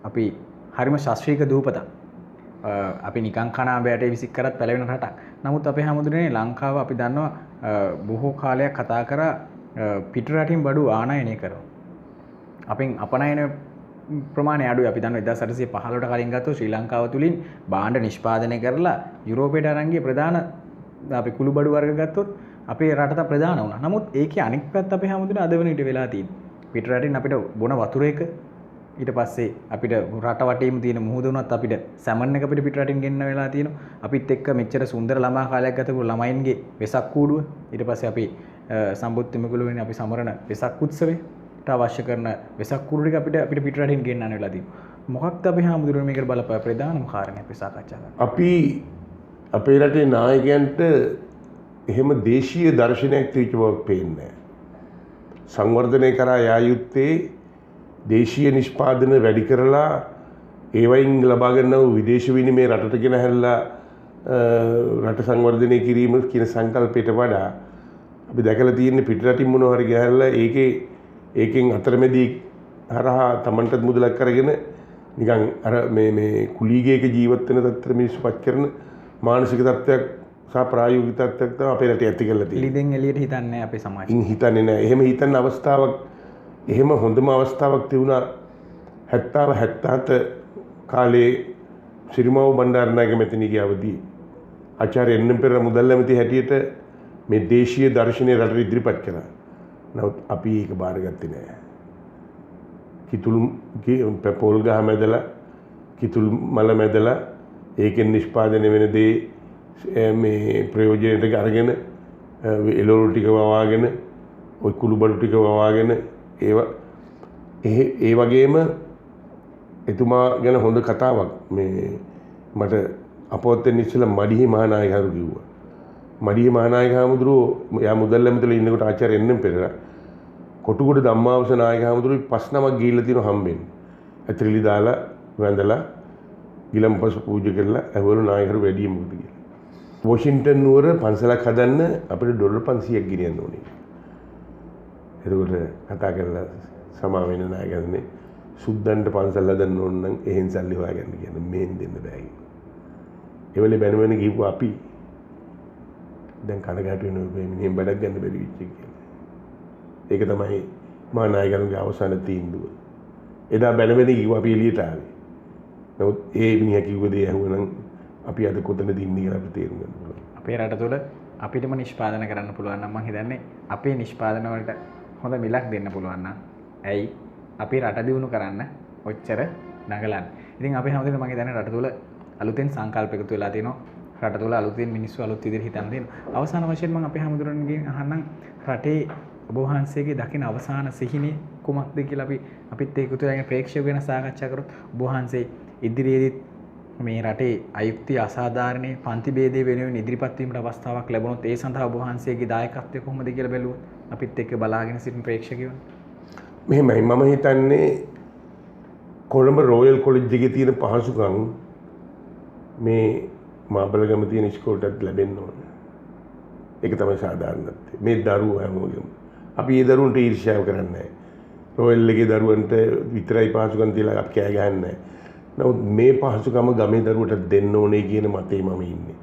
A: අපි හරිම ශාස්ත්‍රීය දූපතක්. අපි නිකං කනාබෑට විසික් කරත් පැලවෙන රටක්. නමුත් අපේ හැමදෙරනේ ලංකාව අපි දන්නවා බොහෝ කාලයක් කතා කරා පිටරටින් බඩු ආනයනය කරනවා. අපෙන් අපනයන ප්‍රමාණය අඩුයි. අපි දන්නවා 1815ට කලින් ගත්තොත් ශ්‍රී ලංකාව තුලින් භාණ්ඩ නිෂ්පාදනය කරලා යුරෝපයට අරන් ගිය ප්‍රධාන අපි කුළු බඩු වර්ග ගත්තොත් අපේ රටට ප්‍රධාන වුණා. නමුත් ඒකේ අනෙක් පැත්ත අපේ හැමදෙරේ අද වෙන විට වෙලා තියෙන්නේ. පිටරටින් අපිට බොන වතුර එක ඊට පස්සේ අපිට රට වටේම තියෙන මුහුද උනත් අපිට සැමන් එක අපිට පිටරටින් ගෙන්න වෙලා තියෙනවා. අපිත් එක්ක මෙච්චර සුන්දර ළමා කාලයක් ගත කරපු ළමයින්ගේ වෙසක් කූඩුව ඊට පස්සේ අපි සම්බුද්ධ මෙගුළුවෙන් අපි සමරන වෙසක් උත්සවයට අවශ්‍ය කරන වෙසක් කූඩු ටික අපිට පිටරටින් ගෙන්නන්න වෙලා තියෙනවා. මොකක්ද අපි හැමදෙරේ මේකට බලපෑ ප්‍රධානම කාරණේ අපි සාකච්ඡා කරන්නේ.
B: අපි අපේ රටේ නායකයන්ට එහෙම දේශීය දර්ශනයක් තියච්ච බවක් පේන්නේ නැහැ. සංවර්ධනය කරා යා යුත්තේ දේශීය නිෂ්පාදන වැඩි කරලා ඒවයින් ලබා ගන්නා වූ විදේශ විනිමය රටට ගෙන හැල්ලා රට සංවර්ධනය කිරීම කියන සංකල්පයට වඩා අපි දැකලා තියෙන්නේ පිටරටින් මොනවා හරි ගහලා ඒකෙන් අතරමැදි හරහා Tamanටත් මුදලක් කරගෙන නිකන් අර මේ කුලීගයක ජීවත් වෙන තත්ත්වෙට මිනිස්සු පත් කරන මානසික තත්ත්වයක් සහ ප්‍රායෝගික තත්ත්වයක් තමයි අපේ රටේ ඇති කරලා තියෙන්නේ.
A: ලිදෙන් එළියට හිතන්නේ අපේ සමාජය.
B: හිතන්නේ නැහැ. එහෙම හිතන්න අවස්ථාවක් එහෙම හොඳම අවස්ථාවක් තිබුණා 70 77 කාලේ සිරිමාව බණ්ඩාරනායක මැතිණියගේ අවදී ආචාර්ය එන්.එම්. පෙරේරා මුදල් ඇමති හැටියට මේ දේශීය දර්ශනය රටට ඉදිරිපත් කළා. නමුත් අපි ඒක බාරගත්තේ නැහැ. කිතුළු පොල් ගහ මැදලා කිතුළු මල මැදලා ඒකෙන් නිෂ්පාදනය වෙන දේ මේ ප්‍රයෝජනයට අරගෙන එළවලු ටික වවාගෙන ওই කුළු බඩු ටික වවාගෙන ඒ වගේම එතුමා ගැන හොඳ කතාවක් මේ මට අපොත්තෙන් ඉස්සෙල්ලා මඩිහි මහානායකහරු කිව්වා. මඩිහි මහානායක හාමුදුරුවෝ යා මුදල් ඇමතිලා ඉන්නකොට ආචාර්ය එන්.එම්. පෙරේරා කොටුගොඩ ධම්මාවස නායක හාමුදුරුවෝ 5 නමක් ගිහිල්ලා තියෙනවා හම්බෙන්න. ඇතිරිලි දාලා වැඳලා ගිලම්පස පූජා කරලා ඇහවලු නායකරු වැඩි මොකද කියලා. වොෂින්ටන් නුවර පන්සලක් හදන්න අපිට ඩොලර් 500ක් ගෙනියන්න ඕනේ. එතකොට කතා කරලා සමා වෙන නායකයන්නේ සුද්දන්ට පන්සල් හදන්න ඕන නම් එහෙන් සල්ලි හොයාගන්න කියන මේන් දෙන්න බෑ කියලා. ඒ වෙලේ බැනවෙන ගිහුව අපි දැන් කනගාටු වෙනවා මේ බඩක් ගන්න බැරි වෙච්ච එක කියලා. ඒක තමයි මහා නායකයන්ගේ අවසාන තීන්දුව. එදා බැනවෙන ගිහුව අපි එළියට ආවේ. නමුත් ඒ මිනිහා කිව්ව දේ ඇහුවනම් අපි අද කොතනද ඉන්නේ කියලා අපිට තේරුම් ගන්න පුළුවන්.
A: අපේ රට තුළ අපිටම නිෂ්පාදනය කරන්න පුළුවන් නම් මම හිතන්නේ අපේ නිෂ්පාදන වලට හොඳ මිලක් දෙන්න පුළුවන් නම් ඇයි අපි රට දියුණු කරන්න ඔච්චර නගලන්නේ. ඉතින් අපි හැමදේම මම හිතන්නේ රට තුළ අලුතෙන් සංකල්ප එකතු වෙලා තිනවා. රට තුළ අලුතෙන් මිනිස්සු අලුත් විදිහට හිතන් දෙනවා. අවසාන වශයෙන් මම අපේ හැමදෙරණගෙන් අහන්නම් රටේ ඔබ වහන්සේගේ දකින අවසාන සිහිනේ කුමක්ද කියලා අපිත් ඒකතු වෙන ප්‍රේක්ෂක වෙන සාකච්ඡා කරොත් ඔබ වහන්සේ ඉදිරියේදී මේ රටේ අයුක්තිය අසාධාරණේ පන්ති ભેදයේ වෙනුවෙන් ඉදිරිපත් වීමට අවස්ථාවක් ලැබුණොත් ඒ සඳහා ඔබ වහන්සේගේ දායකත්වය කොහොමද කියලා බැලුවොත් අපිත් එක්ක බලාගෙන සිටින ප්‍රේක්ෂකයන්
B: මෙහෙමයි මම හිතන්නේ කොළඹ රෝයල් කොලෙජ් එකේ තියෙන පහසුකම් මේ මාබලගම තියෙන ඉස්කෝලේටත් ලැබෙන්න ඕන. ඒක තමයි සාධාරණත්වය. මේ දරුවෝ හැමෝගෙම අපි ඒ දරුවන්ට ඊර්ෂ්‍යාව කරන්නේ නැහැ. රෝයල් එකේ දරුවන්ට විතරයි පහසුකම් තියලා අපි කෑ ගහන්නේ නැහැ. නමුත් මේ පහසුකම ගමේ දරුවට දෙන්න ඕනේ කියන මතේ මම ඉන්නේ.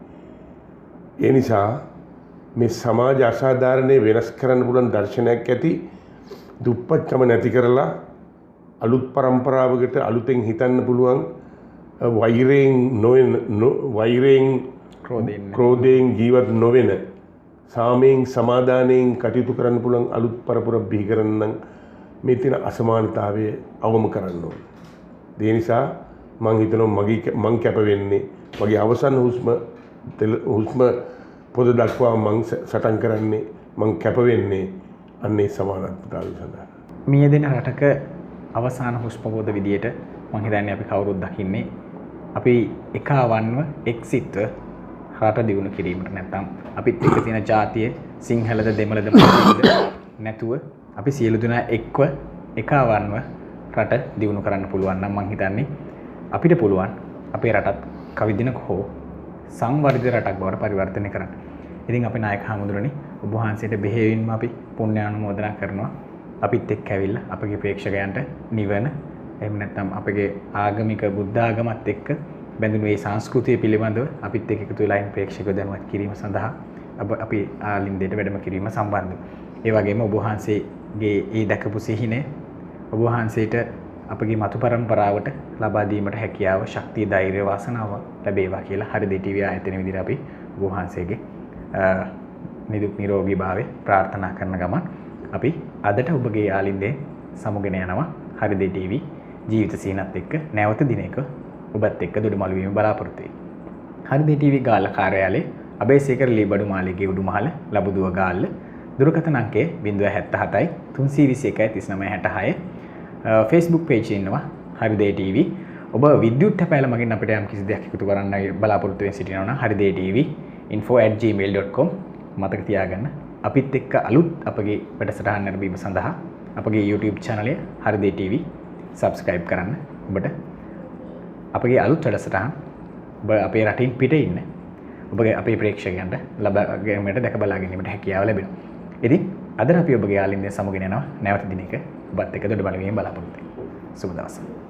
B: ඒ නිසා මේ සමාජ අසාධාරණේ වෙනස් කරන්න පුළුවන් දර්ශනයක් ඇති දුප්පත්කම නැති කරලා අලුත් પરම්පරාවකට අලුතෙන් හිතන්න පුළුවන් වෛරයෙන් ක්‍රෝධයෙන් ජීවත් නොවන සාමයෙන් සමාදානයෙන් කටයුතු කරන්න පුළුවන් අලුත් පරපුරක් බිහි කරන්න නම් මේ තියෙන අසමානතාවය අවම කරන්න ඕනේ. ඒ නිසා මං හිතනවා මං කැප වෙන්නේ මගේ අවසන් හුස්ම පොද දක්වා මං සටන් කරන්නේ මං කැප වෙන්නේ අන්නේ සමානත්වතාවය සඳහා.
A: මේ දෙන රටක අවසාන හුස්ම පොද විදියට මං හිතන්නේ අපි කවුරුත් දකින්නේ අපි එකවන්ව එක්සිට්ව රට දියුණු කිරීමට නැත්නම් අපිත් එක්ක තියෙන ජාතිය සිංහලද දෙමළද මොකද නැතුව අපි සියලු දෙනා එක්ව එකවන්ව රට දියුණු කරන්න පුළුවන් නම් මං හිතන්නේ අපිට පුළුවන් අපේ රටත් කවිදිනක හෝ සංවර්ධිත රටක් බවට පරිවර්තනය කරන්න. ඉතින් අපේ නායක හමුදුරනේ ඔබ වහන්සේට බෙහෙවින්ම අපි පුණ්‍යානුමෝදනා කරනවා. අපිත් එක්ක ඇවිල්ලා අපගේ ප්‍රේක්ෂකයන්ට නිවන එහෙම නැත්නම් අපගේ ආගමික බුද්ධ ආගමත් එක්ක බැඳුණු මේ සංස්කෘතිය පිළිබඳව අපිත් එක්ක එකතු වෙලා ඉන්න ප්‍රේක්ෂකව දැනුවත් කිරීම සඳහා අපි ආලින්දයට වැඩම කිරීම සම්බන්ධව. ඒ වගේම ඔබ වහන්සේගේ ඒ දැකපු සිහිනේ ඔබ වහන්සේට අපගේ මතු පරම්පරාවට ලබා දීමට හැකියාව ශක්තිය ධෛර්ය වාසනාව ලැබේවා කියලා හරිදේ ටීවී ආයතන විදිහට අපි ඔබ වහන්සේගේ නිදුක් නිරෝගී භාවය ප්‍රාර්ථනා කරන ගමන් අපි අදට ඔබගේ ආලින්දේ සමුගෙන යනවා හරිදේ ටීවී ජීවිත සීනත් එක්ක නැවත දිනයක ඔබත් එක්ක දොඩමළු වීම බලාපොරොත්තු වෙයි. හරිදේ ටීවී ගාල්ල කාර්යාලයේ අබේසේකර ලීබඩු මාලිගයේ උඩුමහල ලබුදුව ගාල්ල දුරකථන අංකය 077 321 3966 Facebook page ඉන්නවා හරිදේ TV. ඔබ විද්‍යුත් තැපෑල මගින් අපිට යම් කිසි දෙයක් එකතු කරන්න බලාපොරොත්තු වෙන සිටිනවා නම් හරිදේ TV info@gmail.com මතක තියාගන්න. අපිත් එක්ක අලුත් අපගේ වැඩසටහන් නැරඹීම සඳහා අපගේ YouTube channel එක හරිදේ TV subscribe කරන්න. ඔබට අපගේ අලුත් වැඩසටහන් ඔබ අපේ රටින් පිට ඉන්න ඔබගේ අපේ ප්‍රේක්ෂකයන්ට ලබා ගැනීමට දැක බලා ගැනීමට හැකියාව ලැබෙනවා. ඉතින් අද අපි ඔබගේ යාළුවෙන් සමුගෙන යනවා නැවත දිනයක ඔබත් එක්ක දොඩමළුවේ බලාපොරොත්තු වෙමු. සුබ දවසක්.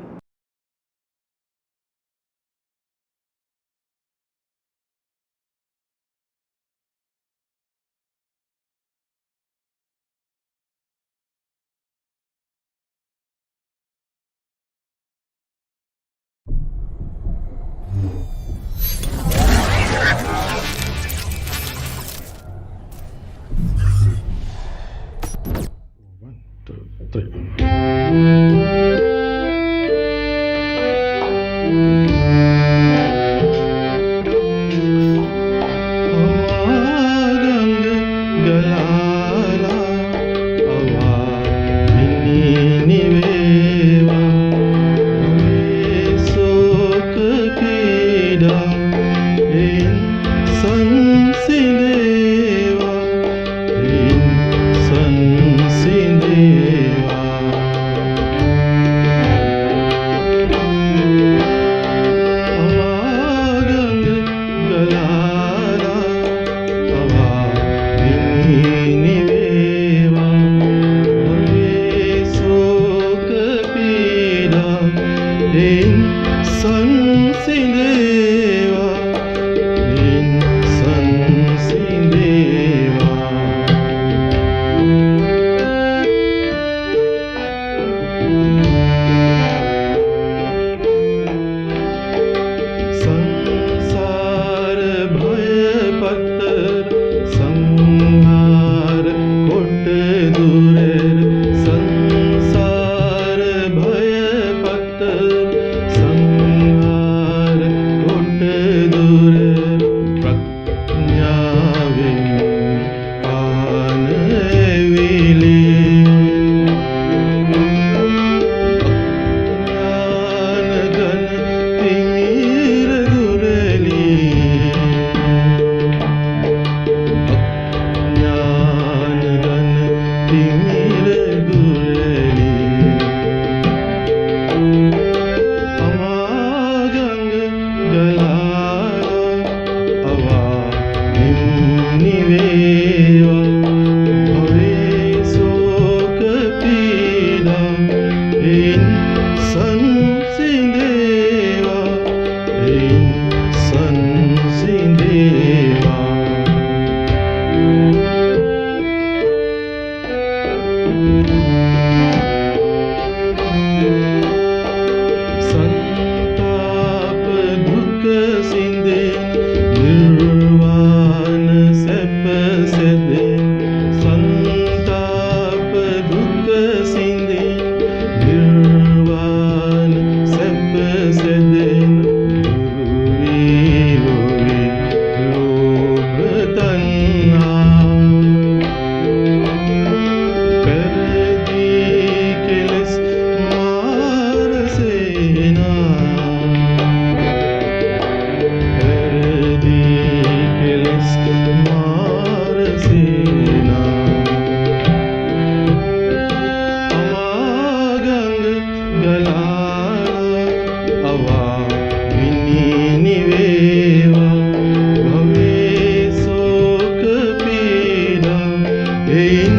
E: Hey